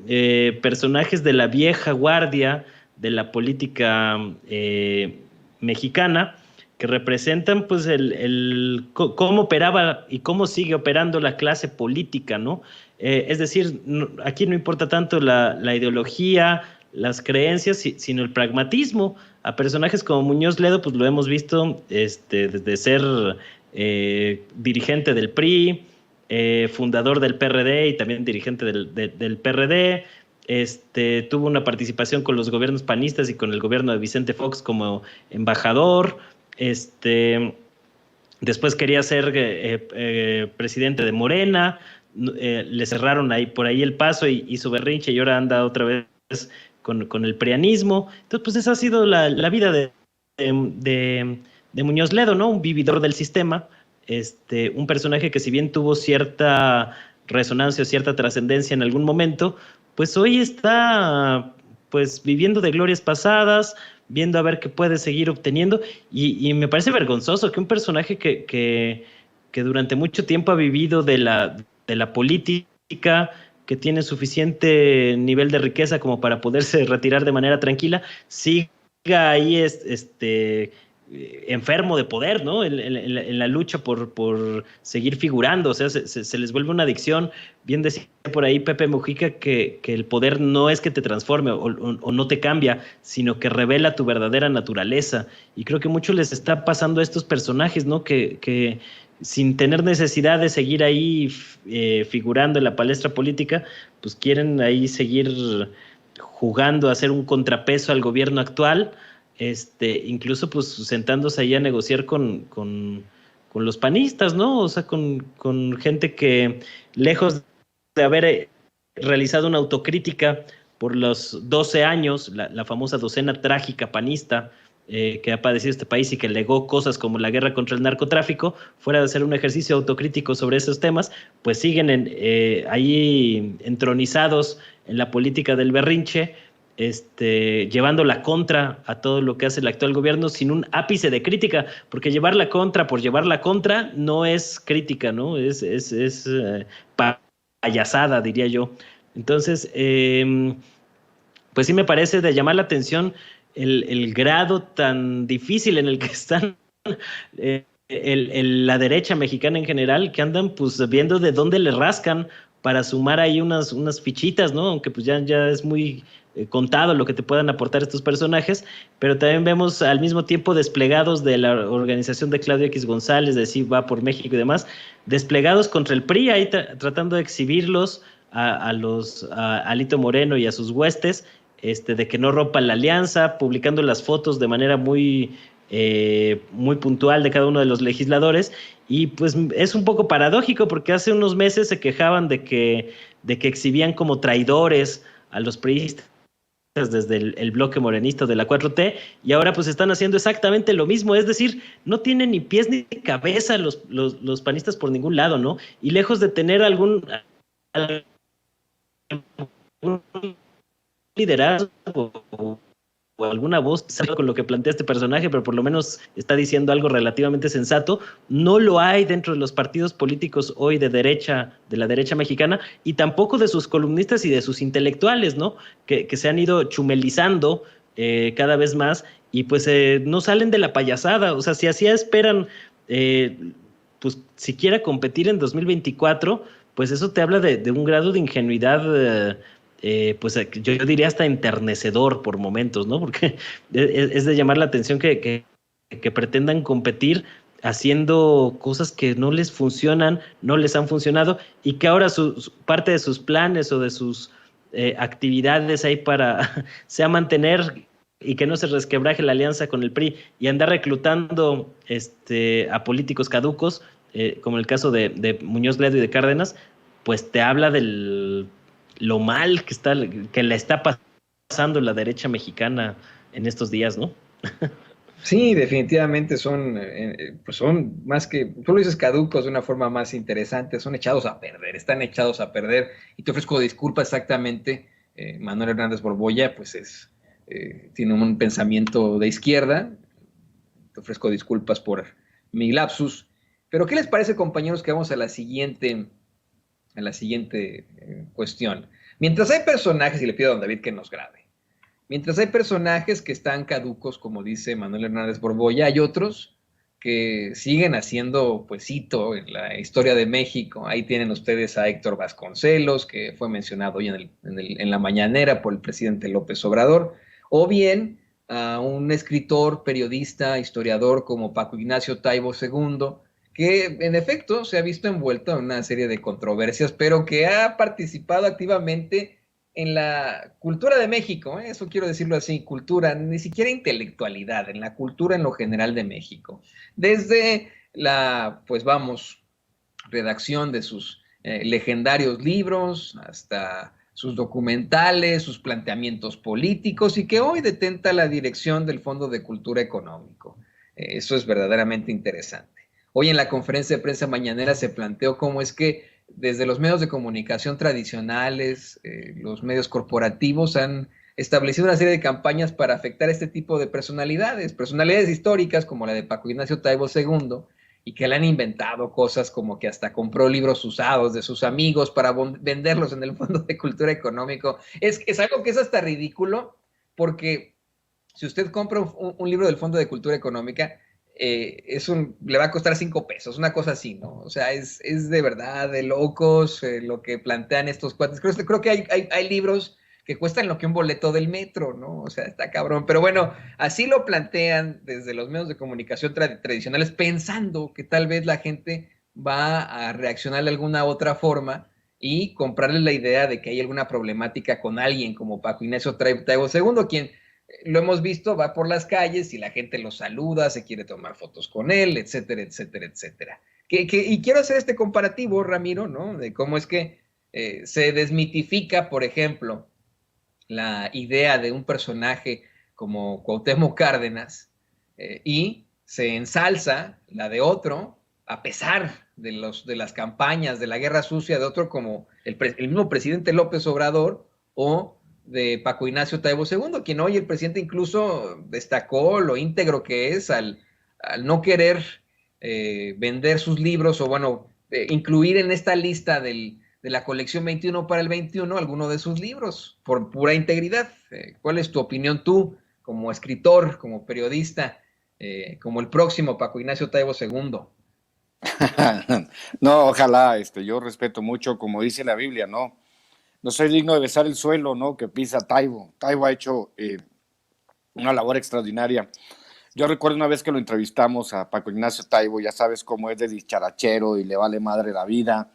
personajes de la vieja guardia de la política mexicana, que representan pues cómo operaba y cómo sigue operando la clase política, ¿no? Es decir, aquí no importa tanto la ideología, las creencias, sino el pragmatismo. A personajes como Muñoz Ledo, pues lo hemos visto desde ser dirigente del PRI, fundador del PRD y también dirigente del PRD. Tuvo una participación con los gobiernos panistas y con el gobierno de Vicente Fox como embajador. Después quería ser presidente de Morena, le cerraron por ahí el paso y hizo berrinche y ahora anda otra vez con el prianismo. Entonces, pues esa ha sido la vida de Muñoz Ledo, ¿no? Un vividor del sistema, un personaje que si bien tuvo cierta resonancia o cierta trascendencia en algún momento, pues hoy está pues viviendo de glorias pasadas, viendo a ver qué puede seguir obteniendo, y me parece vergonzoso que un personaje que durante mucho tiempo ha vivido de la política, que tiene suficiente nivel de riqueza como para poderse retirar de manera tranquila, siga ahí enfermo de poder, ¿no? En la lucha por seguir figurando, o sea, se les vuelve una adicción. Bien decía por ahí Pepe Mujica que el poder no es que te transforme o no te cambia, sino que revela tu verdadera naturaleza. Y creo que mucho les está pasando a estos personajes, ¿no? Que sin tener necesidad de seguir ahí figurando en la palestra política, pues quieren ahí seguir jugando a ser un contrapeso al gobierno actual, incluso pues sentándose ahí a negociar con los panistas, ¿no? O sea, con gente que lejos de haber realizado una autocrítica por los 12 años, la famosa docena trágica panista que ha padecido este país y que legó cosas como la guerra contra el narcotráfico, fuera de hacer un ejercicio autocrítico sobre esos temas, pues siguen ahí entronizados en la política del berrinche, llevando la contra a todo lo que hace el actual gobierno sin un ápice de crítica, porque llevar la contra por llevar la contra no es crítica, ¿no? Es payasada, diría yo. Entonces, pues sí me parece de llamar la atención el grado tan difícil en el que están la derecha mexicana en general, que andan pues viendo de dónde le rascan para sumar ahí unas fichitas, ¿no? Aunque pues ya es muy contado lo que te puedan aportar estos personajes, pero también vemos al mismo tiempo desplegados de la organización de Claudio X González, de Sí Va por México y demás, desplegados contra el PRI, ahí tratando de exhibirlos a Alito Moreno y a sus huestes, de que no rompan la alianza, publicando las fotos de manera muy puntual de cada uno de los legisladores, y pues es un poco paradójico porque hace unos meses se quejaban de que exhibían como traidores a los priistas desde el bloque morenista de la 4T, y ahora pues están haciendo exactamente lo mismo, es decir, no tienen ni pies ni cabeza los panistas por ningún lado, ¿no? Y lejos de tener algún liderazgo o alguna voz con lo que plantea este personaje, pero por lo menos está diciendo algo relativamente sensato, no lo hay dentro de los partidos políticos hoy de la derecha mexicana, y tampoco de sus columnistas y de sus intelectuales, ¿no? Que se han ido chumelizando cada vez más, y pues no salen de la payasada. O sea, si así esperan pues siquiera competir en 2024, pues eso te habla de un grado de ingenuidad pues yo diría hasta enternecedor por momentos, ¿no? Porque es de llamar la atención que pretendan competir haciendo cosas que no les funcionan, no les han funcionado, y que ahora parte de sus planes o de sus actividades ahí para sea mantener y que no se resquebraje la alianza con el PRI y andar reclutando a políticos caducos, como el caso de Muñoz Ledo y de Cárdenas, pues te habla de lo mal que le está pasando la derecha mexicana en estos días, ¿no? Sí, definitivamente pues son más que, tú lo dices caducos de una forma más interesante, son echados a perder, están echados a perder. Y te ofrezco disculpas exactamente, Manuel Hernández Borbolla, pues tiene un pensamiento de izquierda, te ofrezco disculpas por mi lapsus. Pero ¿qué les parece, compañeros, que vamos a la siguiente cuestión? Mientras hay personajes, y le pido a don David que nos grabe, mientras hay personajes que están caducos, como dice Manuel Hernández Borbolla, hay otros que siguen haciendo pues hito en la historia de México. Ahí tienen ustedes a Héctor Vasconcelos, que fue mencionado hoy en la mañanera por el presidente López Obrador, o bien a un escritor, periodista, historiador como Paco Ignacio Taibo II, que en efecto se ha visto envuelto en una serie de controversias, pero que ha participado activamente en la cultura de México, eso quiero decirlo así, cultura, ni siquiera intelectualidad, en la cultura en lo general de México. Desde pues vamos, redacción de sus legendarios libros, hasta sus documentales, sus planteamientos políticos, y que hoy detenta la dirección del Fondo de Cultura Económico. Eso es verdaderamente interesante. Hoy en la conferencia de prensa mañanera se planteó cómo es que desde los medios de comunicación tradicionales, los medios corporativos han establecido una serie de campañas para afectar a este tipo de personalidades históricas como la de Paco Ignacio Taibo II, y que le han inventado cosas como que hasta compró libros usados de sus amigos para venderlos en el Fondo de Cultura Económico. Es algo que es hasta ridículo, porque si usted compra un libro del Fondo de Cultura Económica, le va a costar 5 pesos, una cosa así, ¿no? O sea, es de verdad de locos lo que plantean estos cuates. Creo que hay libros que cuestan lo que un boleto del metro, ¿no? O sea, está cabrón. Pero bueno, así lo plantean desde los medios de comunicación tradicionales, pensando que tal vez la gente va a reaccionar de alguna otra forma y comprarle la idea de que hay alguna problemática con alguien como Paco Ignacio Taibo II, quien lo hemos visto, va por las calles y la gente lo saluda, se quiere tomar fotos con él, etcétera, etcétera, etcétera. Y quiero hacer este comparativo, Ramiro, ¿no? De cómo es que se desmitifica, por ejemplo, la idea de un personaje como Cuauhtémoc Cárdenas y se ensalza la de otro, a pesar de las campañas de la guerra sucia de otro como el mismo presidente López Obrador o de Paco Ignacio Taibo II, quien hoy el presidente incluso destacó lo íntegro que es al no querer vender sus libros o bueno, incluir en esta lista de la colección 21 para el 21 alguno de sus libros por pura integridad. ¿Cuál es tu opinión tú como escritor, como periodista, como el próximo Paco Ignacio Taibo II? No, ojalá, yo respeto mucho, como dice la Biblia, ¿no? No soy digno de besar el suelo, ¿no? Que pisa Taibo. Taibo ha hecho una labor extraordinaria. Yo recuerdo una vez que lo entrevistamos a Paco Ignacio Taibo, ya sabes cómo es de dicharachero y le vale madre la vida.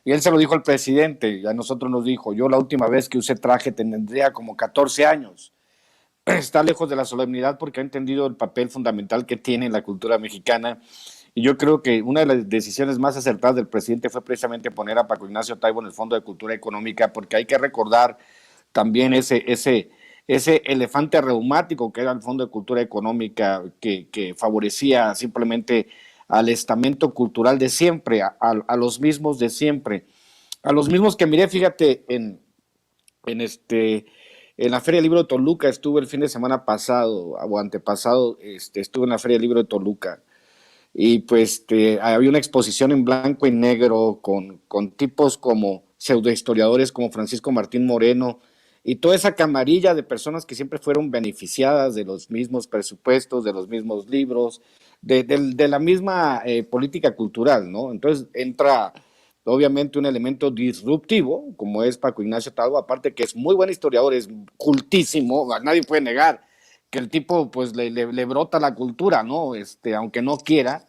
Y él se lo dijo al presidente, y a nosotros nos dijo, yo la última vez que usé traje tendría como 14 años. Está lejos de la solemnidad porque ha entendido el papel fundamental que tiene en la cultura mexicana. Y yo creo que una de las decisiones más acertadas del presidente fue precisamente poner a Paco Ignacio Taibo en el Fondo de Cultura Económica, porque hay que recordar también ese elefante reumático que era el Fondo de Cultura Económica, que favorecía simplemente al estamento cultural de siempre, a los mismos de siempre, a los mismos que miré, fíjate, en la Feria del Libro de Toluca. Estuve el fin de semana pasado o antepasado, estuve en la Feria del Libro de Toluca. Y pues había una exposición en blanco y negro con tipos como pseudohistoriadores como Francisco Martín Moreno y toda esa camarilla de personas que siempre fueron beneficiadas de los mismos presupuestos, de los mismos libros, de la misma política cultural, ¿no? Entonces entra obviamente un elemento disruptivo, como es Paco Ignacio Taibo, aparte que es muy buen historiador, es cultísimo, nadie puede negar que el tipo pues le brota la cultura, ¿no? Aunque no quiera,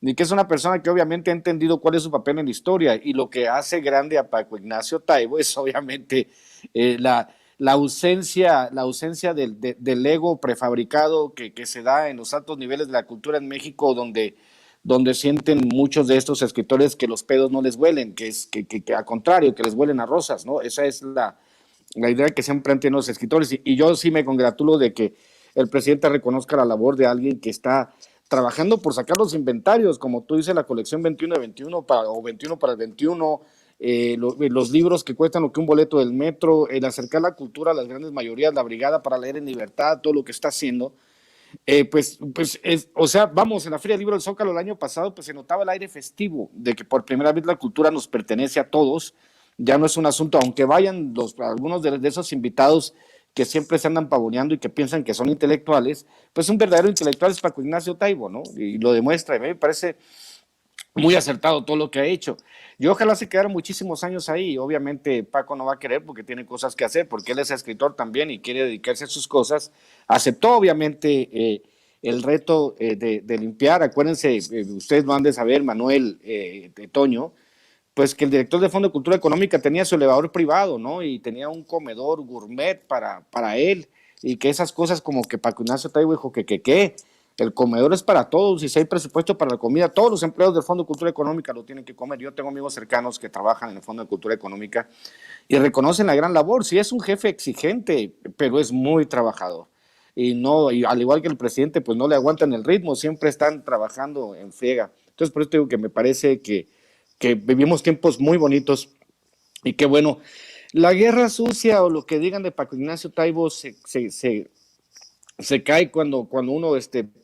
y que es una persona que obviamente ha entendido cuál es su papel en la historia, y lo que hace grande a Paco Ignacio Taibo es obviamente la ausencia del ego prefabricado que se da en los altos niveles de la cultura en México, donde sienten muchos de estos escritores que los pedos no les huelen, que al contrario, que les huelen a rosas, ¿no? Esa es la idea que siempre han tenido los escritores, y yo sí me congratulo de que el presidente reconozca la labor de alguien que está trabajando por sacar los inventarios, como tú dices, la colección 21 de 21 o 21 para el 21, los libros que cuestan lo que un boleto del metro, el acercar la cultura a las grandes mayorías, la Brigada para Leer en Libertad, todo lo que está haciendo. O sea, vamos, en la Feria del Libro del Zócalo el año pasado, pues se notaba el aire festivo de que por primera vez la cultura nos pertenece a todos, ya no es un asunto, aunque vayan algunos de esos invitados que siempre se andan pavoneando y que piensan que son intelectuales, pues un verdadero intelectual es Paco Ignacio Taibo, ¿no? Y lo demuestra, y me parece muy acertado todo lo que ha hecho. Y ojalá se quedara muchísimos años ahí. Obviamente Paco no va a querer porque tiene cosas que hacer, porque él es escritor también y quiere dedicarse a sus cosas. Aceptó obviamente el reto de limpiar. Acuérdense, ustedes lo han de saber, Manuel, Toño, pues que el director de Fondo de Cultura Económica tenía su elevador privado, ¿no? Y tenía un comedor gourmet para él, y que esas cosas como que Paco Ignacio Taibo dijo que el comedor es para todos, y si hay presupuesto para la comida, todos los empleados del Fondo de Cultura Económica lo tienen que comer. Yo tengo amigos cercanos que trabajan en el Fondo de Cultura Económica y reconocen la gran labor. Sí, es un jefe exigente, pero es muy trabajador. Y al igual que el presidente, pues no le aguantan el ritmo, siempre están trabajando en friega. Entonces, por eso digo que me parece que vivimos tiempos muy bonitos, y que bueno, la guerra sucia o lo que digan de Paco Ignacio Taibo se cae cuando uno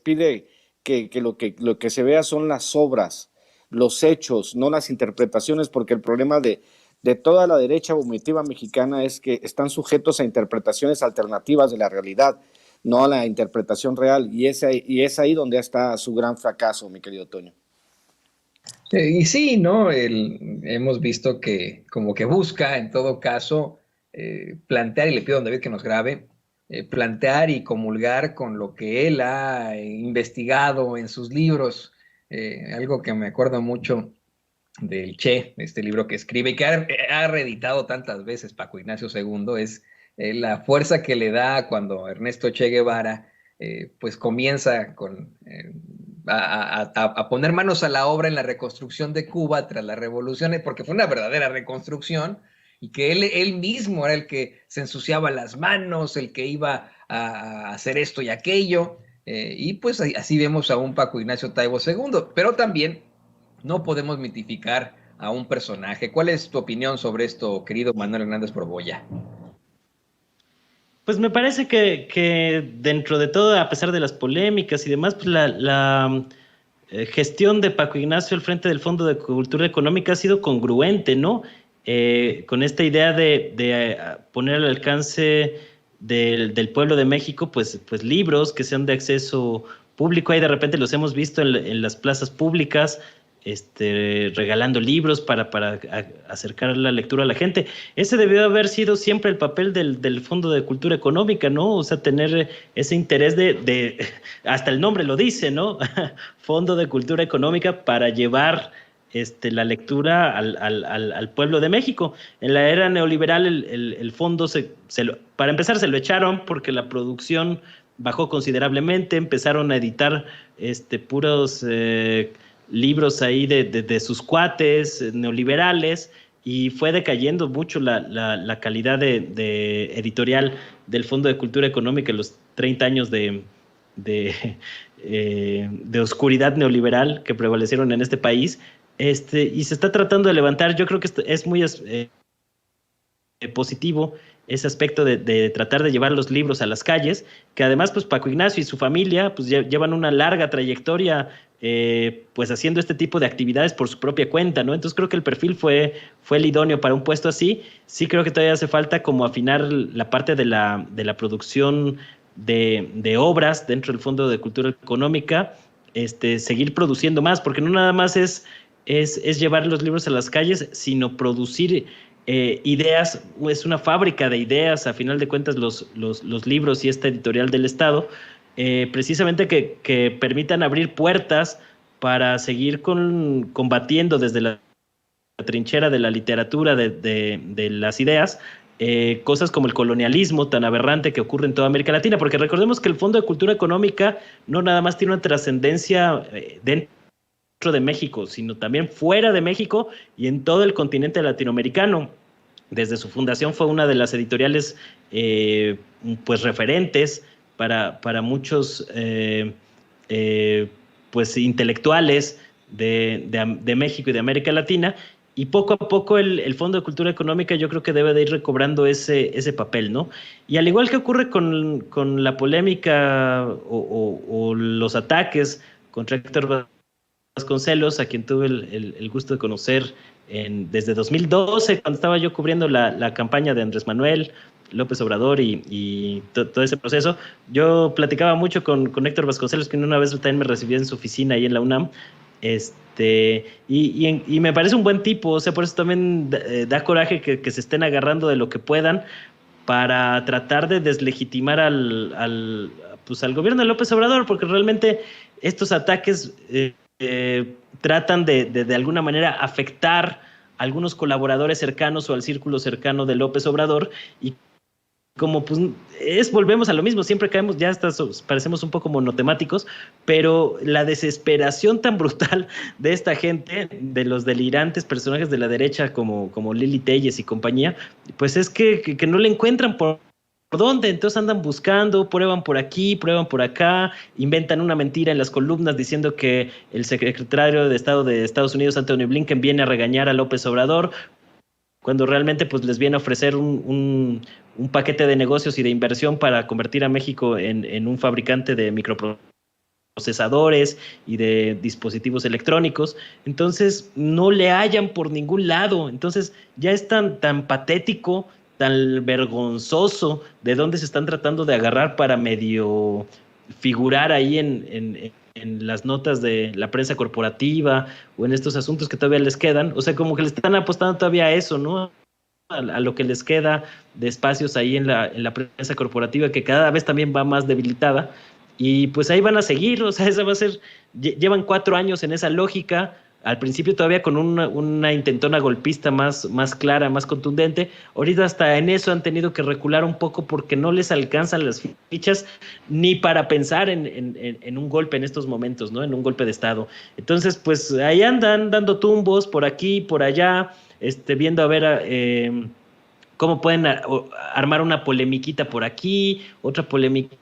pide que lo que se vea son las obras, los hechos, no las interpretaciones, porque el problema de toda la derecha vomitiva mexicana es que están sujetos a interpretaciones alternativas de la realidad, no a la interpretación real, y es ahí donde está su gran fracaso, mi querido Toño. Y sí, ¿no? Hemos visto que como que busca, en todo caso, plantear, y le pido a David que nos grabe, plantear y comulgar con lo que él ha investigado en sus libros. Algo que me acuerdo mucho del Che, este libro que escribe y que ha reeditado tantas veces Paco Ignacio II, es la fuerza que le da cuando Ernesto Che Guevara pues comienza a poner manos a la obra en la reconstrucción de Cuba tras la revolución, porque fue una verdadera reconstrucción, y que él mismo era el que se ensuciaba las manos, el que iba a hacer esto y aquello, y pues así vemos a un Paco Ignacio Taibo II, pero también no podemos mitificar a un personaje. ¿Cuál es tu opinión sobre esto, querido Manuel Hernández Borbolla? Pues me parece que dentro de todo, a pesar de las polémicas y demás, pues la gestión de Paco Ignacio al frente del Fondo de Cultura Económica ha sido congruente, ¿no? Con esta idea de poner al alcance del pueblo de México, pues libros que sean de acceso público. Ahí de repente los hemos visto en las plazas públicas, regalando libros para acercar la lectura a la gente. Ese debió haber sido siempre el papel del Fondo de Cultura Económica, ¿no? O sea, tener ese interés hasta el nombre lo dice, ¿no? Fondo de Cultura Económica, para llevar la lectura al pueblo de México. En la era neoliberal el fondo para empezar se lo echaron porque la producción bajó considerablemente, empezaron a editar puros libros ahí de sus cuates neoliberales, y fue decayendo mucho la calidad de editorial del Fondo de Cultura Económica en los 30 años de oscuridad neoliberal que prevalecieron en este país, y se está tratando de levantar. Yo creo que es muy positivo ese aspecto de tratar de llevar los libros a las calles, que además pues Paco Ignacio y su familia pues llevan una larga trayectoria pues haciendo este tipo de actividades por su propia cuenta, ¿no? Entonces creo que el perfil fue el idóneo para un puesto así. Sí creo que todavía hace falta como afinar la parte de la producción de obras dentro del Fondo de Cultura Económica, seguir produciendo más, porque no nada más es es llevar los libros a las calles, sino producir ideas. Es una fábrica de ideas, a final de cuentas, los libros y esta editorial del Estado, precisamente que permitan abrir puertas para seguir combatiendo desde la trinchera de la literatura, de las ideas, cosas como el colonialismo tan aberrante que ocurre en toda América Latina, porque recordemos que el Fondo de Cultura Económica no nada más tiene una trascendencia dentro de México, sino también fuera de México y en todo el continente latinoamericano. Desde su fundación fue una de las editoriales pues referentes para muchos pues intelectuales de México y de América Latina, y poco a poco el Fondo de Cultura Económica yo creo que debe de ir recobrando ese papel, ¿no? Y al igual que ocurre con la polémica o los ataques contra Héctor Vasconcelos, a quien tuve el gusto de conocer desde 2012, cuando estaba yo cubriendo la campaña de Andrés Manuel López Obrador y todo ese proceso. Yo platicaba mucho con Héctor Vasconcelos, que una vez también me recibió en su oficina ahí en la UNAM, y me parece un buen tipo, o sea, por eso también da coraje que se estén agarrando de lo que puedan para tratar de deslegitimar al gobierno de López Obrador, porque realmente estos ataques tratan de alguna manera afectar a algunos colaboradores cercanos o al círculo cercano de López Obrador, y como pues volvemos a lo mismo, siempre caemos, ya hasta parecemos un poco monotemáticos, pero la desesperación tan brutal de esta gente, de los delirantes personajes de la derecha como Lili Téllez y compañía, pues es que no le encuentran por dónde, entonces andan buscando, prueban por aquí, prueban por acá, inventan una mentira en las columnas diciendo que el secretario de Estado de Estados Unidos, Antony Blinken, viene a regañar a López Obrador, cuando realmente pues les viene a ofrecer un paquete de negocios y de inversión para convertir a México en un fabricante de microprocesadores y de dispositivos electrónicos. Entonces no le hallan por ningún lado. Entonces ya es tan patético, tan vergonzoso de dónde se están tratando de agarrar para medio figurar ahí en las notas de la prensa corporativa o en estos asuntos que todavía les quedan. O sea, como que le están apostando todavía a eso, ¿no? A lo que les queda de espacios ahí en la prensa corporativa, que cada vez también va más debilitada, y pues ahí van a seguir. O sea, esa va a ser, llevan 4 años en esa lógica, al principio todavía con una intentona golpista más clara, más contundente. Ahorita hasta en eso han tenido que recular un poco porque no les alcanzan las fichas ni para pensar en un golpe en estos momentos, ¿no? En un golpe de Estado. Entonces, pues ahí andan dando tumbos por aquí, por allá, viendo a ver cómo pueden armar una polemiquita por aquí, otra polemiquita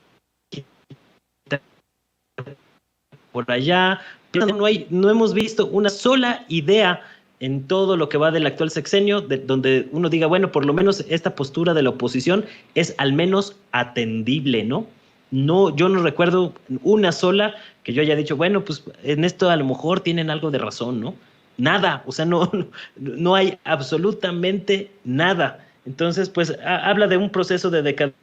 por allá. No hemos visto una sola idea en todo lo que va del actual sexenio donde uno diga, bueno, por lo menos esta postura de la oposición es al menos atendible, ¿no? No, yo no recuerdo una sola que yo haya dicho, bueno, pues en esto a lo mejor tienen algo de razón, ¿no? Nada, o sea, no hay absolutamente nada. Entonces, pues habla de un proceso de decadencia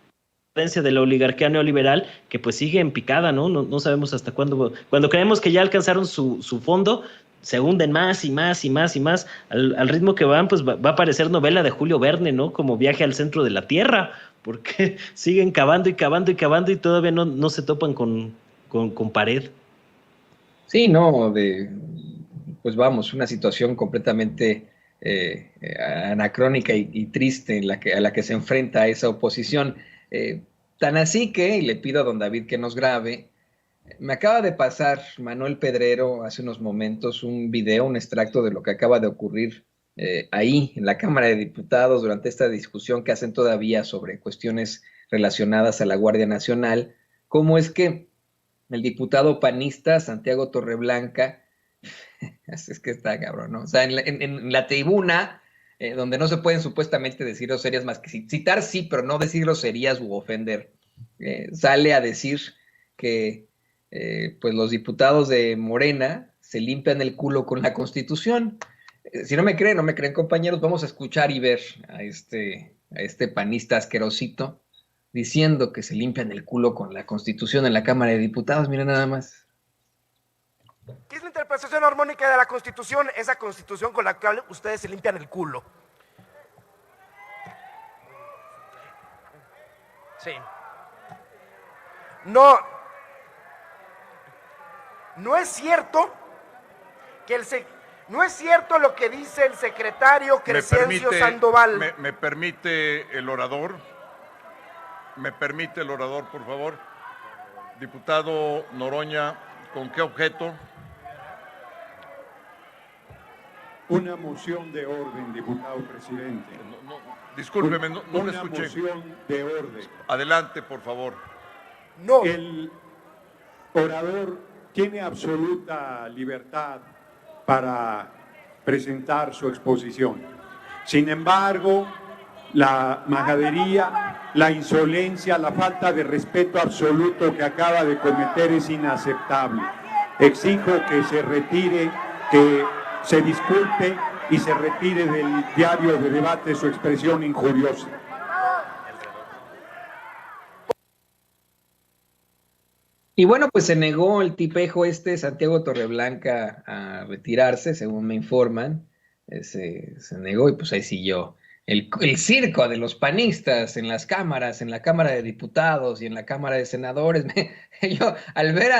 de la oligarquía neoliberal que pues sigue en picada, ¿no? No sabemos hasta cuándo. Cuando creemos que ya alcanzaron su fondo, se hunden más y más y más y más. Al ritmo que van, pues va a parecer novela de Julio Verne, ¿no? Como Viaje al centro de la Tierra, porque siguen cavando y cavando y cavando y todavía no se topan con pared. Sí, no, pues vamos, una situación completamente anacrónica y triste a la que se enfrenta esa oposición. Tan así que, y le pido a don David que nos grabe, me acaba de pasar Manuel Pedrero hace unos momentos un video, un extracto de lo que acaba de ocurrir ahí en la Cámara de Diputados durante esta discusión que hacen todavía sobre cuestiones relacionadas a la Guardia Nacional. Cómo es que el diputado panista Santiago Torreblanca, es que está cabrón, ¿no? O sea, en la tribuna, donde no se pueden supuestamente decir groserías más que citar, sí, pero no decir groserías u ofender, sale a decir que pues los diputados de Morena se limpian el culo con la Constitución. Si no me creen, compañeros, vamos a escuchar y ver a este panista asquerosito diciendo que se limpian el culo con la Constitución en la Cámara de Diputados. Miren nada más. ¿Qué es la interpretación armónica de la Constitución? Esa Constitución con la cual ustedes se limpian el culo. Sí. No es cierto que no es cierto lo que dice el secretario Crescencio Sandoval. ¿Me permite el orador? ¿Me permite el orador, por favor? Diputado Noroña, ¿con qué objeto? Una moción de orden, diputado presidente. Discúlpeme, no le escuché. Una moción de orden. Adelante, por favor. No. El orador tiene absoluta libertad para presentar su exposición. Sin embargo, la majadería, la insolencia, la falta de respeto absoluto que acaba de cometer es inaceptable. Exijo que se retire, que se disculpe y se retire del diario de debate su expresión injuriosa. Y bueno, pues se negó el tipejo Santiago Torreblanca a retirarse, según me informan. Se negó y pues ahí siguió el circo de los panistas en las cámaras, en la Cámara de Diputados y en la Cámara de Senadores. Yo al ver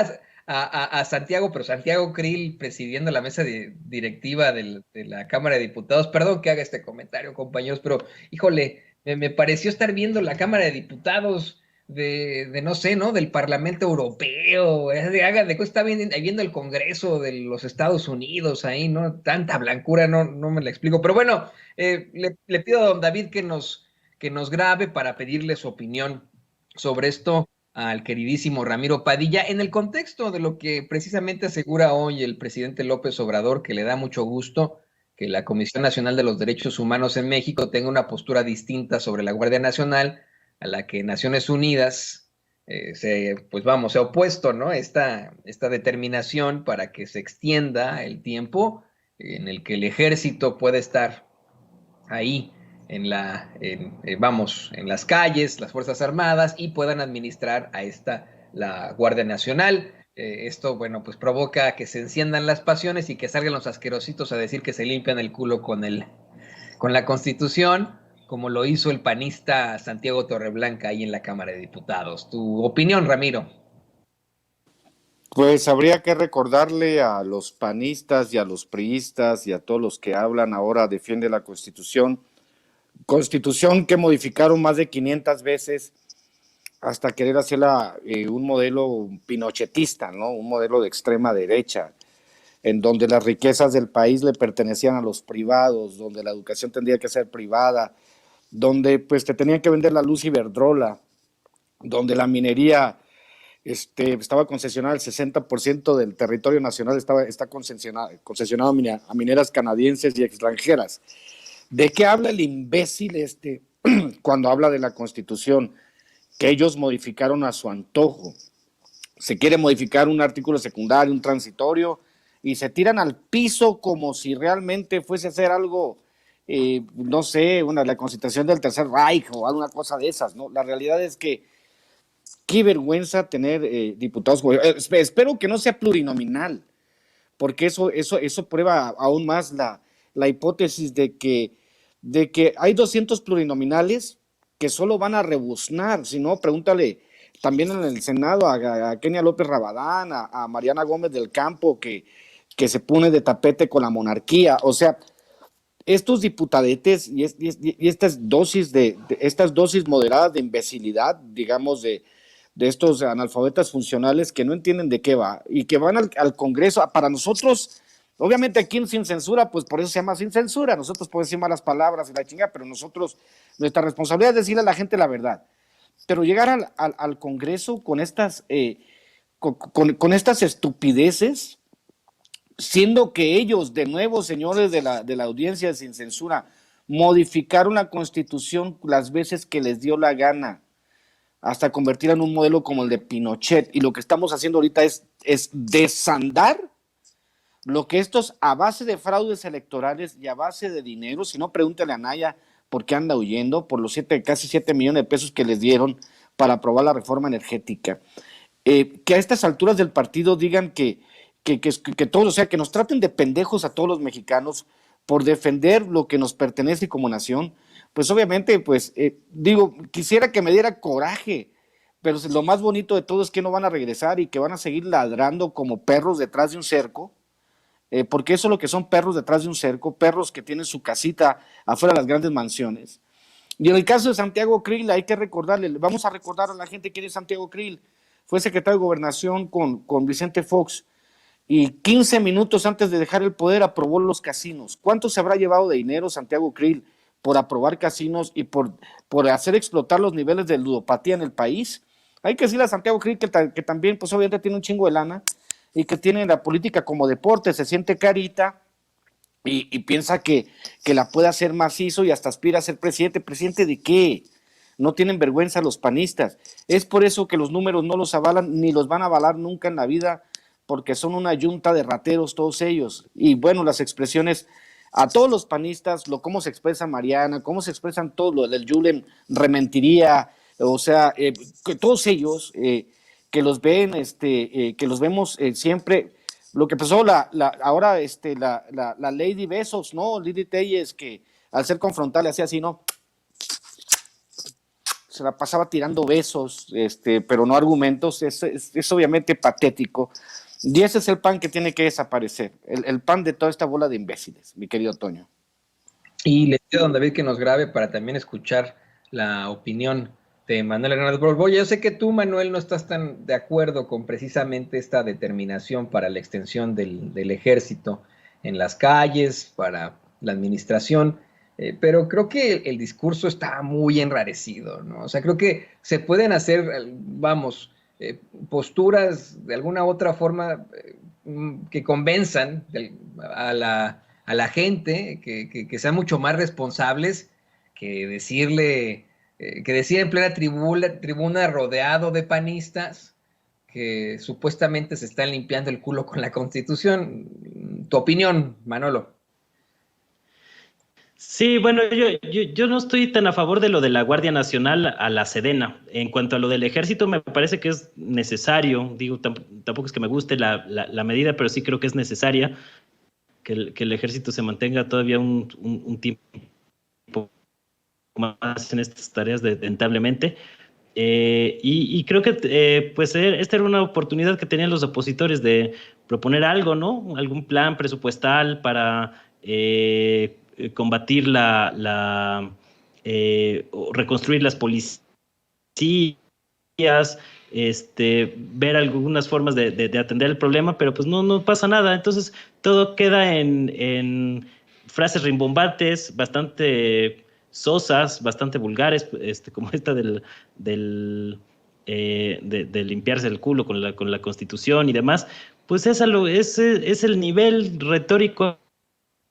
a Santiago, pero Santiago Krill presidiendo la mesa directiva de la Cámara de Diputados, perdón que haga este comentario, compañeros, pero híjole, me pareció estar viendo la Cámara de Diputados de no sé, ¿no? Del Parlamento Europeo, hagan de cuenta, está viendo el Congreso de los Estados Unidos ahí, ¿no? Tanta blancura, no me la explico. Pero bueno, le pido a don David que nos grabe para pedirle su opinión sobre esto al queridísimo Ramiro Padilla, en el contexto de lo que precisamente asegura hoy el presidente López Obrador, que le da mucho gusto que la Comisión Nacional de los Derechos Humanos en México tenga una postura distinta sobre la Guardia Nacional, a la que Naciones Unidas se ha opuesto, ¿no? Esta determinación para que se extienda el tiempo en el que el ejército puede estar ahí en las calles, las Fuerzas Armadas, y puedan administrar la Guardia Nacional. Esto, bueno, pues provoca que se enciendan las pasiones y que salgan los asquerositos a decir que se limpian el culo con la Constitución, como lo hizo el panista Santiago Torreblanca ahí en la Cámara de Diputados. ¿Tu opinión, Ramiro? Pues habría que recordarle a los panistas y a los priistas y a todos los que hablan ahora, defiende la Constitución que modificaron más de 500 veces hasta querer hacerla un modelo pinochetista, ¿no? Un modelo de extrema derecha, en donde las riquezas del país le pertenecían a los privados, donde la educación tendría que ser privada, donde pues te tenían que vender la luz Iberdrola, donde la minería estaba concesionada, el 60% del territorio nacional está concesionado a mineras canadienses y extranjeras. ¿De qué habla el imbécil cuando habla de la Constitución? Que ellos modificaron a su antojo. Se quiere modificar un artículo secundario, un transitorio, y se tiran al piso como si realmente fuese a hacer algo, no sé, la constitución del Tercer Reich o alguna cosa de esas, ¿no? La realidad es que qué vergüenza tener diputados. Espero que no sea plurinominal, porque eso prueba aún más la hipótesis de que hay 200 plurinominales que solo van a rebuznar. Si no, pregúntale también en el Senado a Kenia López Rabadán, a Mariana Gómez del Campo, que se pone de tapete con la monarquía. O sea, estos diputadetes y estas dosis moderadas de imbecilidad, digamos, de estos analfabetas funcionales que no entienden de qué va y que van al Congreso. Para nosotros, obviamente aquí en Sin Censura, pues por eso se llama Sin Censura, nosotros podemos decir malas palabras y la chinga, pero nuestra responsabilidad es decirle a la gente la verdad. Pero llegar al Congreso con estas estupideces, siendo que ellos, de nuevo, señores de la audiencia de Sin Censura, modificaron la Constitución las veces que les dio la gana, hasta convertirla en un modelo como el de Pinochet, y lo que estamos haciendo ahorita es desandar lo que estos, a base de fraudes electorales y a base de dinero, si no, pregúntale a Naya por qué anda huyendo, por los casi 7 millones de pesos que les dieron para aprobar la reforma energética. Que a estas alturas del partido digan que que todos, o sea, que nos traten de pendejos a todos los mexicanos por defender lo que nos pertenece como nación, pues obviamente, pues digo, quisiera que me diera coraje, pero lo más bonito de todo es que no van a regresar y que van a seguir ladrando como perros detrás de un cerco, porque eso es lo que son, perros detrás de un cerco, perros que tienen su casita afuera de las grandes mansiones. Y en el caso de Santiago Krill, hay que recordarle, vamos a recordar a la gente quién es Santiago Krill. Fue secretario de Gobernación con Vicente Fox, y 15 minutos antes de dejar el poder aprobó los casinos. ¿Cuánto se habrá llevado de dinero Santiago Krill por aprobar casinos y por hacer explotar los niveles de ludopatía en el país? Hay que decirle a Santiago Krill que también, pues obviamente tiene un chingo de lana y que tiene la política como deporte, se siente carita y piensa que la puede hacer macizo y hasta aspira a ser presidente. ¿Presidente de qué? No tienen vergüenza los panistas. Es por eso que los números no los avalan ni los van a avalar nunca en la vida, porque son una yunta de rateros todos ellos. Y bueno, las expresiones a todos los panistas, cómo se expresa Mariana, cómo se expresan todos, lo del Yulen Rementiría, o sea, que todos ellos que los ven, que los vemos siempre. Lo que pasó ahora la Lady Besos, ¿no? Lili Telles, que al ser confrontada hacía así, ¿no? Se la pasaba tirando besos, pero no argumentos. Es obviamente patético. Y ese es el PAN que tiene que desaparecer, el PAN de toda esta bola de imbéciles, mi querido Toño. Y le pido a don David que nos grabe para también escuchar la opinión de Manuel Hernández Borbolla. Yo sé que tú, Manuel, no estás tan de acuerdo con precisamente esta determinación para la extensión del ejército en las calles, para la administración, pero creo que el discurso está muy enrarecido, ¿no? O sea, creo que se pueden hacer, vamos, posturas de alguna otra forma que convenzan a la gente, que sean mucho más responsables que decirle, que decir en plena tribuna rodeado de panistas que supuestamente se están limpiando el culo con la Constitución. Tu opinión, Manolo. Sí, bueno, yo no estoy tan a favor de lo de la Guardia Nacional a la Sedena. En cuanto a lo del ejército, me parece que es necesario. Digo, tampoco es que me guste la medida, pero sí creo que es necesaria que el ejército se mantenga todavía un tiempo más en estas tareas dentablemente. Y creo que pues esta era una oportunidad que tenían los opositores de proponer algo, ¿no? Algún plan presupuestal para combatir o reconstruir las policías, ver algunas formas de atender el problema, pero pues no pasa nada. Entonces todo queda en frases rimbombantes, bastante sosas, bastante vulgares, como esta de limpiarse el culo con la Constitución y demás. Pues es el nivel retórico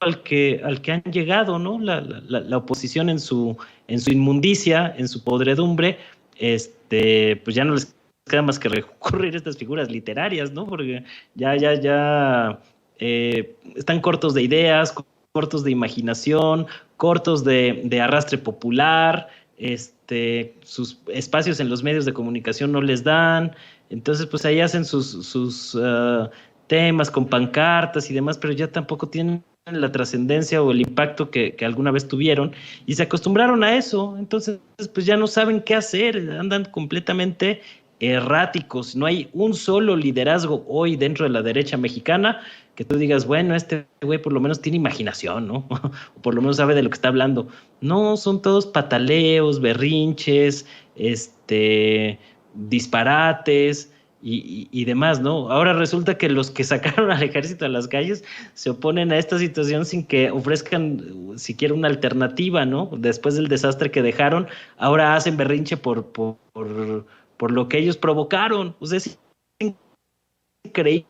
al que han llegado, ¿no? La oposición en su inmundicia, en su podredumbre, pues ya no les queda más que recurrir a estas figuras literarias, ¿no? Porque ya están cortos de ideas, cortos de imaginación, cortos de arrastre popular, sus espacios en los medios de comunicación no les dan, entonces pues ahí hacen sus temas con pancartas y demás, pero ya tampoco tienen la trascendencia o el impacto que alguna vez tuvieron, y se acostumbraron a eso. Entonces pues ya no saben qué hacer, andan completamente erráticos. No hay un solo liderazgo hoy dentro de la derecha mexicana que tú digas, bueno, este güey por lo menos tiene imaginación, ¿no? O por lo menos sabe de lo que está hablando. No, son todos pataleos, berrinches, disparates y demás, ¿no? Ahora resulta que los que sacaron al ejército a las calles se oponen a esta situación sin que ofrezcan siquiera una alternativa, ¿no? Después del desastre que dejaron, ahora hacen berrinche por lo que ellos provocaron. O sea, es increíble,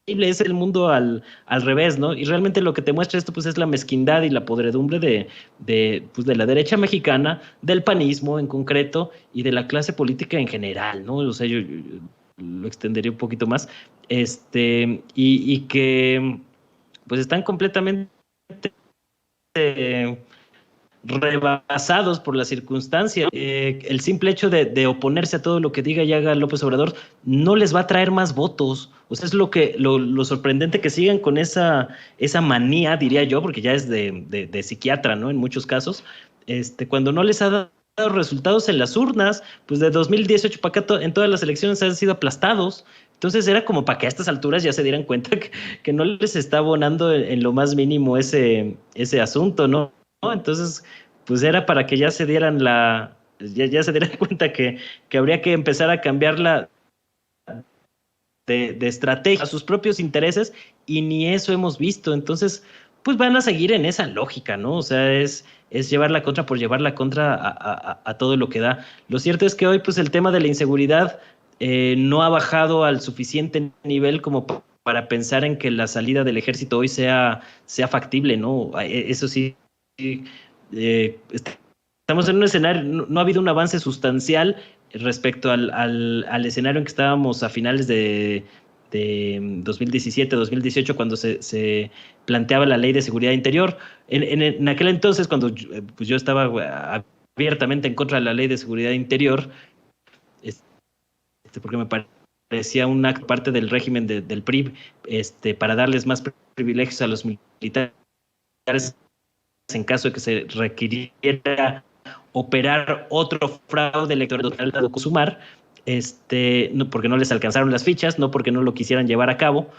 es el mundo al revés, ¿no? Y realmente lo que te muestra esto pues es la mezquindad y la podredumbre de la derecha mexicana, del panismo en concreto y de la clase política en general, ¿no? O sea, yo lo extendería un poquito más, y que pues están completamente rebasados por las circunstancias. El simple hecho de oponerse a todo lo que diga y haga López Obrador no les va a traer más votos. O sea, es lo sorprendente que sigan con esa manía, diría yo, porque ya es de psiquiatra, ¿no? En muchos casos, cuando no les ha dado resultados en las urnas, pues de 2018 para acá en todas las elecciones han sido aplastados. Entonces era como para que a estas alturas ya se dieran cuenta que no les está abonando en lo más mínimo ese asunto, ¿no? Entonces, pues era para que ya se dieran ya se dieran cuenta que habría que empezar a cambiar de estrategia a sus propios intereses, y ni eso hemos visto. Entonces, pues van a seguir en esa lógica, ¿no? O sea, es llevar la contra por llevar la contra a todo lo que da. Lo cierto es que hoy, pues el tema de la inseguridad no ha bajado al suficiente nivel como para pensar en que la salida del ejército hoy sea factible, ¿no? Eso sí. Estamos en un escenario, no ha habido un avance sustancial respecto al escenario en que estábamos a finales de 2017, 2018, cuando se planteaba la Ley de Seguridad Interior. En aquel entonces, cuando pues yo estaba abiertamente en contra de la Ley de Seguridad Interior, porque me parecía una parte del régimen del PRI, para darles más privilegios a los militares en caso de que se requiriera operar otro fraude electoral de consumar, no, porque no les alcanzaron las fichas, no porque no lo quisieran llevar a cabo,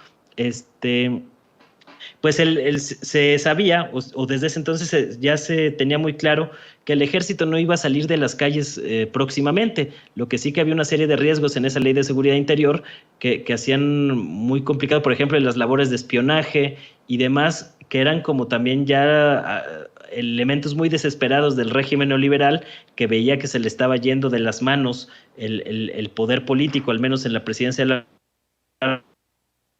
pues él se sabía, o desde ese entonces ya se tenía muy claro que el ejército no iba a salir de las calles próximamente. Lo que sí que había una serie de riesgos en esa Ley de Seguridad Interior que hacían muy complicado, por ejemplo, en las labores de espionaje y demás, que eran como también ya elementos muy desesperados del régimen neoliberal, que veía que se le estaba yendo de las manos el poder político, al menos en la presidencia de la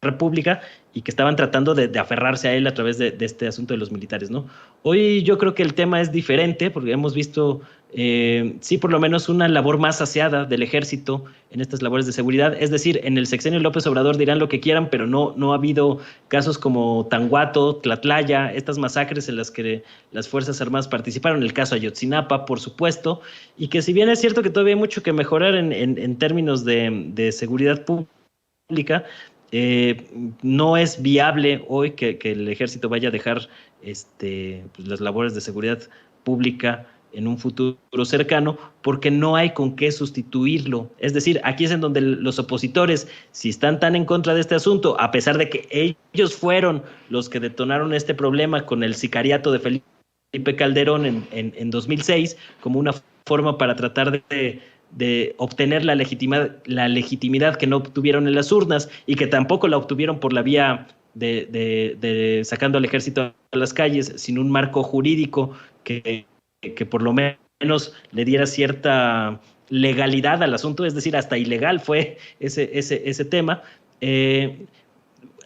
República, y que estaban tratando de aferrarse a él a través de este asunto de los militares, ¿no? Hoy yo creo que el tema es diferente, porque hemos visto, sí, por lo menos una labor más aseada del ejército en estas labores de seguridad. Es decir, en el sexenio López Obrador dirán lo que quieran, pero no ha habido casos como Tanguato, Tlatlaya, estas masacres en las que las Fuerzas Armadas participaron, el caso Ayotzinapa, por supuesto, y que si bien es cierto que todavía hay mucho que mejorar en términos de seguridad pública, no es viable hoy que el ejército vaya a dejar pues las labores de seguridad pública en un futuro cercano, porque no hay con qué sustituirlo. Es decir, aquí es en donde los opositores, si están tan en contra de este asunto, a pesar de que ellos fueron los que detonaron este problema con el sicariato de Felipe Calderón en 2006, como una forma para tratar de obtener la legitimidad que no obtuvieron en las urnas, y que tampoco la obtuvieron por la vía de sacando al ejército a las calles, sin un marco jurídico que por lo menos le diera cierta legalidad al asunto. Es decir, hasta ilegal fue ese tema.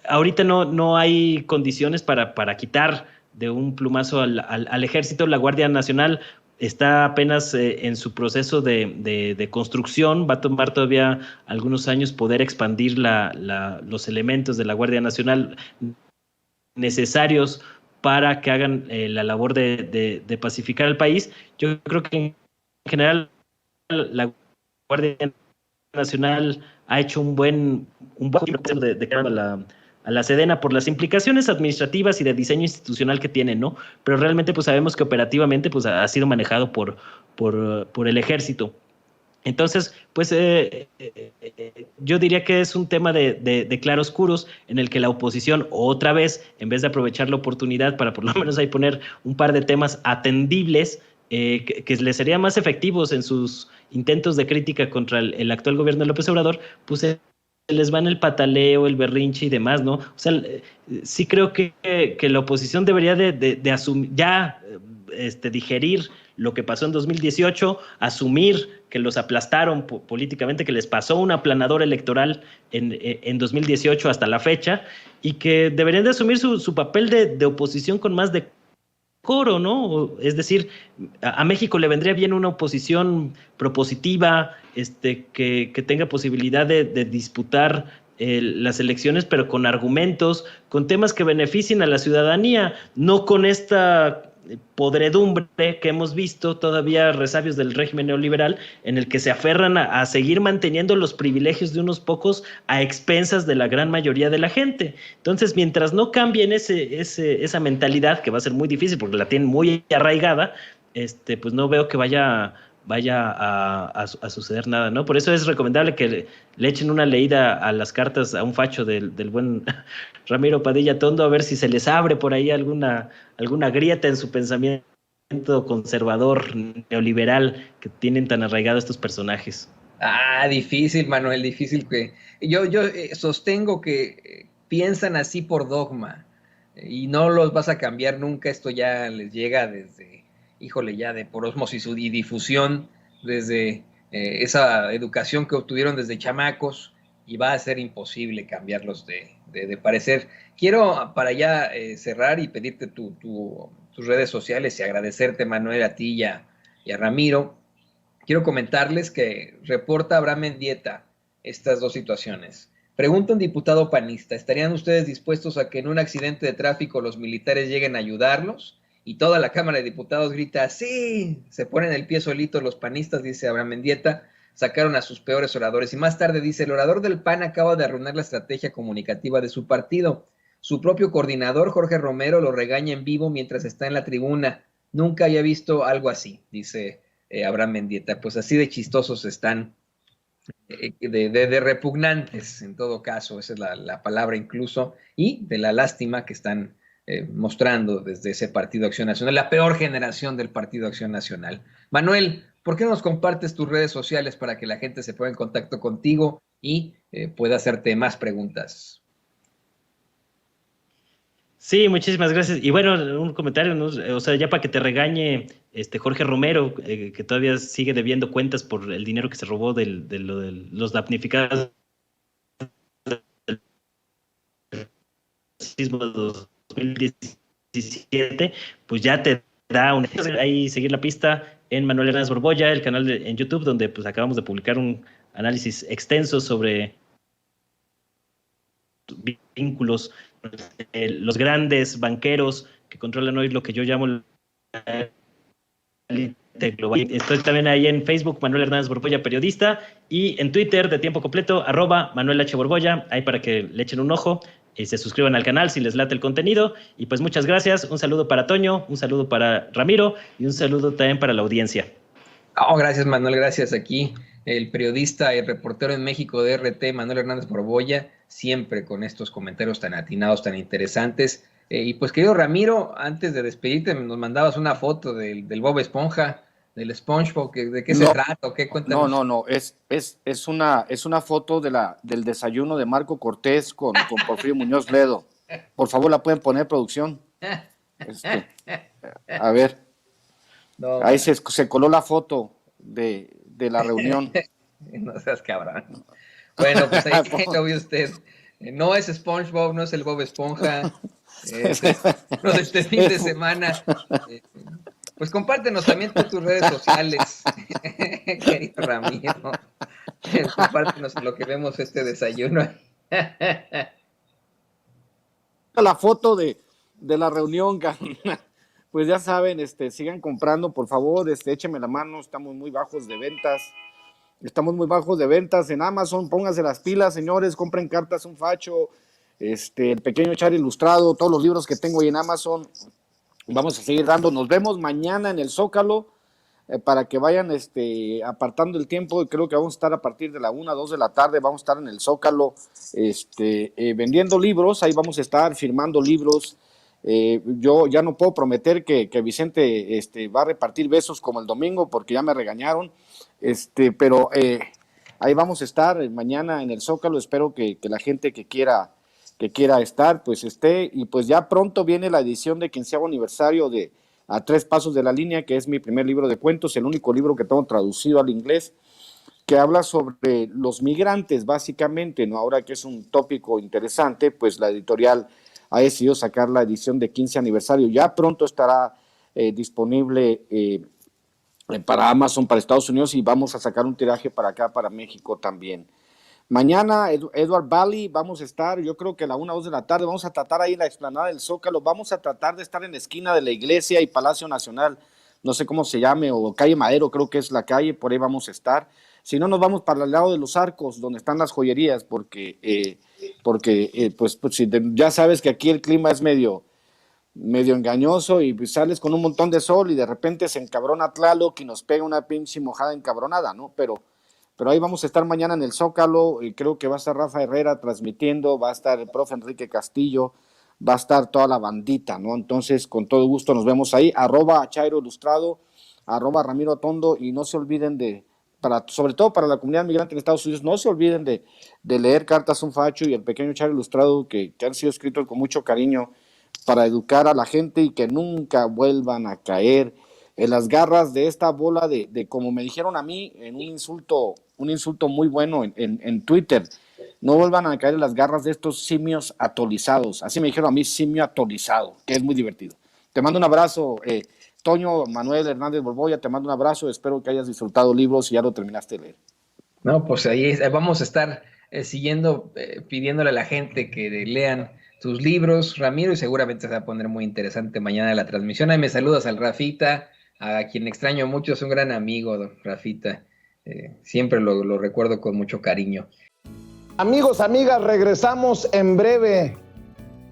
Ahorita no hay condiciones para quitar de un plumazo al ejército. La Guardia Nacional está apenas en su proceso de construcción. Va a tomar todavía algunos años poder expandir los elementos de la Guardia Nacional necesarios para que hagan la labor de pacificar el país. Yo creo que en general la Guardia Nacional ha hecho un buen de cara a la Sedena por las implicaciones administrativas y de diseño institucional que tiene, ¿no? Pero realmente pues sabemos que operativamente pues ha sido manejado por el ejército. Entonces, pues yo diría que es un tema de claroscuros en el que la oposición, otra vez, en vez de aprovechar la oportunidad para por lo menos ahí poner un par de temas atendibles, que les serían más efectivos en sus intentos de crítica contra el actual gobierno de López Obrador, pues se les va en el pataleo, el berrinche y demás, ¿no? O sea, sí creo que la oposición debería de asumir, ya digerir lo que pasó en 2018, asumir que los aplastaron políticamente, que les pasó un aplanador electoral en 2018 hasta la fecha, y que deberían de asumir su papel de oposición con más decoro, ¿no? Es decir, a México le vendría bien una oposición propositiva, que tenga posibilidad de disputar las elecciones, pero con argumentos, con temas que beneficien a la ciudadanía, no con esta podredumbre que hemos visto, todavía resabios del régimen neoliberal, en el que se aferran a seguir manteniendo los privilegios de unos pocos a expensas de la gran mayoría de la gente. Entonces, mientras no cambien esa mentalidad, que va a ser muy difícil porque la tienen muy arraigada, pues no veo que vaya a suceder nada, ¿no? Por eso es recomendable que le echen una leída a las cartas a un facho del buen Ramiro Padilla Tondo, a ver si se les abre por ahí alguna grieta en su pensamiento conservador, neoliberal, que tienen tan arraigado estos personajes. Difícil, Manuel, difícil. Que yo sostengo que piensan así por dogma y no los vas a cambiar nunca. Esto ya les llega desde, ya de por ósmosis y difusión, desde esa educación que obtuvieron desde chamacos, y va a ser imposible cambiarlos de parecer. Quiero para ya cerrar y pedirte tus redes sociales y agradecerte, Manuel, a ti y a Ramiro. Quiero comentarles que reporta Abraham Mendieta estas dos situaciones. Pregunta un diputado panista, ¿estarían ustedes dispuestos a que en un accidente de tráfico los militares lleguen a ayudarlos? Y toda la Cámara de Diputados grita, ¡sí! Se ponen el pie solitos los panistas, dice Abraham Mendieta, sacaron a sus peores oradores. Y más tarde dice, el orador del PAN acaba de arruinar la estrategia comunicativa de su partido. Su propio coordinador, Jorge Romero, lo regaña en vivo mientras está en la tribuna. Nunca había visto algo así, dice Abraham Mendieta. Pues así de chistosos están, de repugnantes en todo caso, esa es la palabra incluso, y de la lástima que están mostrando desde ese Partido Acción Nacional, la peor generación del Partido Acción Nacional. Manuel, ¿por qué no nos compartes tus redes sociales para que la gente se ponga en contacto contigo y pueda hacerte más preguntas? Sí, muchísimas gracias. Y bueno, un comentario, ¿no? O sea, ya para que te regañe Jorge Romero, que todavía sigue debiendo cuentas por el dinero que se robó de los damnificados del sismo de 2017, pues ya te da ahí seguir la pista en Manuel Hernández Borbolla, el canal en YouTube, donde pues acabamos de publicar un análisis extenso sobre vínculos, los grandes banqueros que controlan hoy lo que yo llamo la élite global. Estoy también ahí en Facebook, Manuel Hernández Borbolla, periodista, y en Twitter de tiempo completo, @Manuel H. Borbolla, ahí para que le echen un ojo y se suscriban al canal si les late el contenido. Y pues muchas gracias, un saludo para Toño, un saludo para Ramiro y un saludo también para la audiencia. Gracias, Manuel, gracias. Aquí el periodista y reportero en México de RT, Manuel Hernández Borbolla, siempre con estos comentarios tan atinados, tan interesantes. Y pues, querido Ramiro, antes de despedirte, nos mandabas una foto del Bob Esponja, del SpongeBob. ¿De qué se trata o qué? Cuéntanos. No, es una foto del desayuno de Marco Cortés con Porfirio Muñoz Ledo. Por favor, la pueden poner, producción. A ver. No, ahí se coló la foto de la reunión. No seas cabrón. Bueno, pues ahí lo vio usted. No es SpongeBob, no es el Bob Esponja. Este fin de semana. Pues compártenos también tus redes sociales, querido Ramiro. Compártenos lo que vemos desayuno. La foto de la reunión, pues ya saben, sigan comprando, por favor, échenme la mano, estamos muy bajos de ventas en Amazon, pónganse las pilas, señores, compren Cartas un Facho, el Pequeño Char Ilustrado, todos los libros que tengo ahí en Amazon. Vamos a seguir dando, nos vemos mañana en el Zócalo, para que vayan apartando el tiempo. Creo que vamos a estar a partir de la 1, 2 de la tarde, vamos a estar en el Zócalo vendiendo libros, ahí vamos a estar firmando libros. Yo ya no puedo prometer que Vicente va a repartir besos como el domingo, porque ya me regañaron, pero ahí vamos a estar mañana en el Zócalo. Espero que la gente que quiera estar, pues esté, y pues ya pronto viene la edición de 15º aniversario de A Tres Pasos de la Línea, que es mi primer libro de cuentos, el único libro que tengo traducido al inglés, que habla sobre los migrantes, básicamente, ¿no? Ahora que es un tópico interesante, pues la editorial ha decidido sacar la edición de 15 aniversario. Ya pronto estará disponible para Amazon, para Estados Unidos, y vamos a sacar un tiraje para acá, para México también. Mañana, Edward Valley, vamos a estar, yo creo que a la 1 o 2 de la tarde, vamos a tratar ahí en la explanada del Zócalo, vamos a tratar de estar en la esquina de la Iglesia y Palacio Nacional, no sé cómo se llame, o Calle Madero, creo que es la calle, por ahí vamos a estar. Si no, nos vamos para el lado de los Arcos, donde están las joyerías, porque ya sabes que aquí el clima es medio engañoso y pues sales con un montón de sol y de repente se encabrona Tlaloc y nos pega una pinche mojada encabronada, ¿no? Pero ahí vamos a estar mañana en el Zócalo, y creo que va a estar Rafa Herrera transmitiendo, va a estar el profe Enrique Castillo, va a estar toda la bandita, ¿no? Entonces, con todo gusto nos vemos ahí, @Chairo Ilustrado, @Ramiro Tondo, y no se olviden sobre todo para la comunidad migrante en Estados Unidos, no se olviden de leer Cartas a un Facho y el pequeño Chairo Ilustrado, que han sido escritos con mucho cariño para educar a la gente y que nunca vuelvan a caer en las garras de esta bola de como me dijeron a mí en un insulto muy bueno en Twitter, no vuelvan a caer en las garras de estos simios atolizados. Así me dijeron a mí, simio atolizado, que es muy divertido. Te mando un abrazo, Toño Manuel Hernández Borboya, te mando un abrazo, espero que hayas disfrutado libros y ya lo terminaste de leer. No, pues ahí vamos a estar siguiendo, pidiéndole a la gente que lean tus libros, Ramiro, y seguramente se va a poner muy interesante mañana la transmisión. Ahí me saludas al Rafita, a quien extraño mucho, es un gran amigo, Rafita. Siempre lo recuerdo con mucho cariño. Amigos, amigas, regresamos en breve,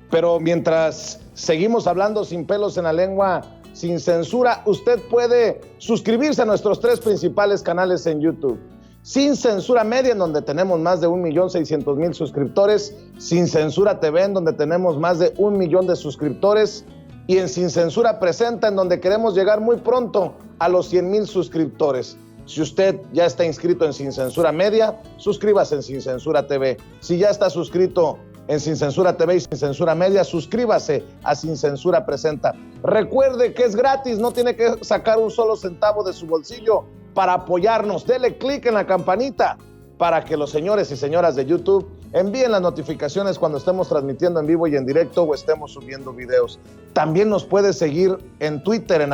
pero mientras seguimos hablando sin pelos en la lengua, sin censura, usted puede suscribirse a nuestros 3 principales canales en YouTube. Sin Censura Media, en donde tenemos más de 1,600,000 suscriptores, Sin Censura TV, en donde tenemos más de 1 millón de suscriptores, y en Sin Censura Presenta, en donde queremos llegar muy pronto a los 100,000 suscriptores. Si usted ya está inscrito en Sin Censura Media, suscríbase en Sin Censura TV. Si ya está suscrito en Sin Censura TV y Sin Censura Media, suscríbase a Sin Censura Presenta. Recuerde que es gratis, no tiene que sacar un solo centavo de su bolsillo para apoyarnos. Dele clic en la campanita para que los señores y señoras de YouTube envíen las notificaciones cuando estemos transmitiendo en vivo y en directo o estemos subiendo videos. También nos puede seguir en Twitter en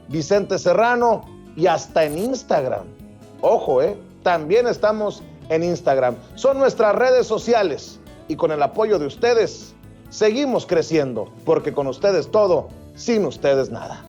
@Vicente Serrano y hasta en Instagram. Ojo, también estamos en Instagram. Son nuestras redes sociales y con el apoyo de ustedes seguimos creciendo, porque con ustedes todo, sin ustedes nada.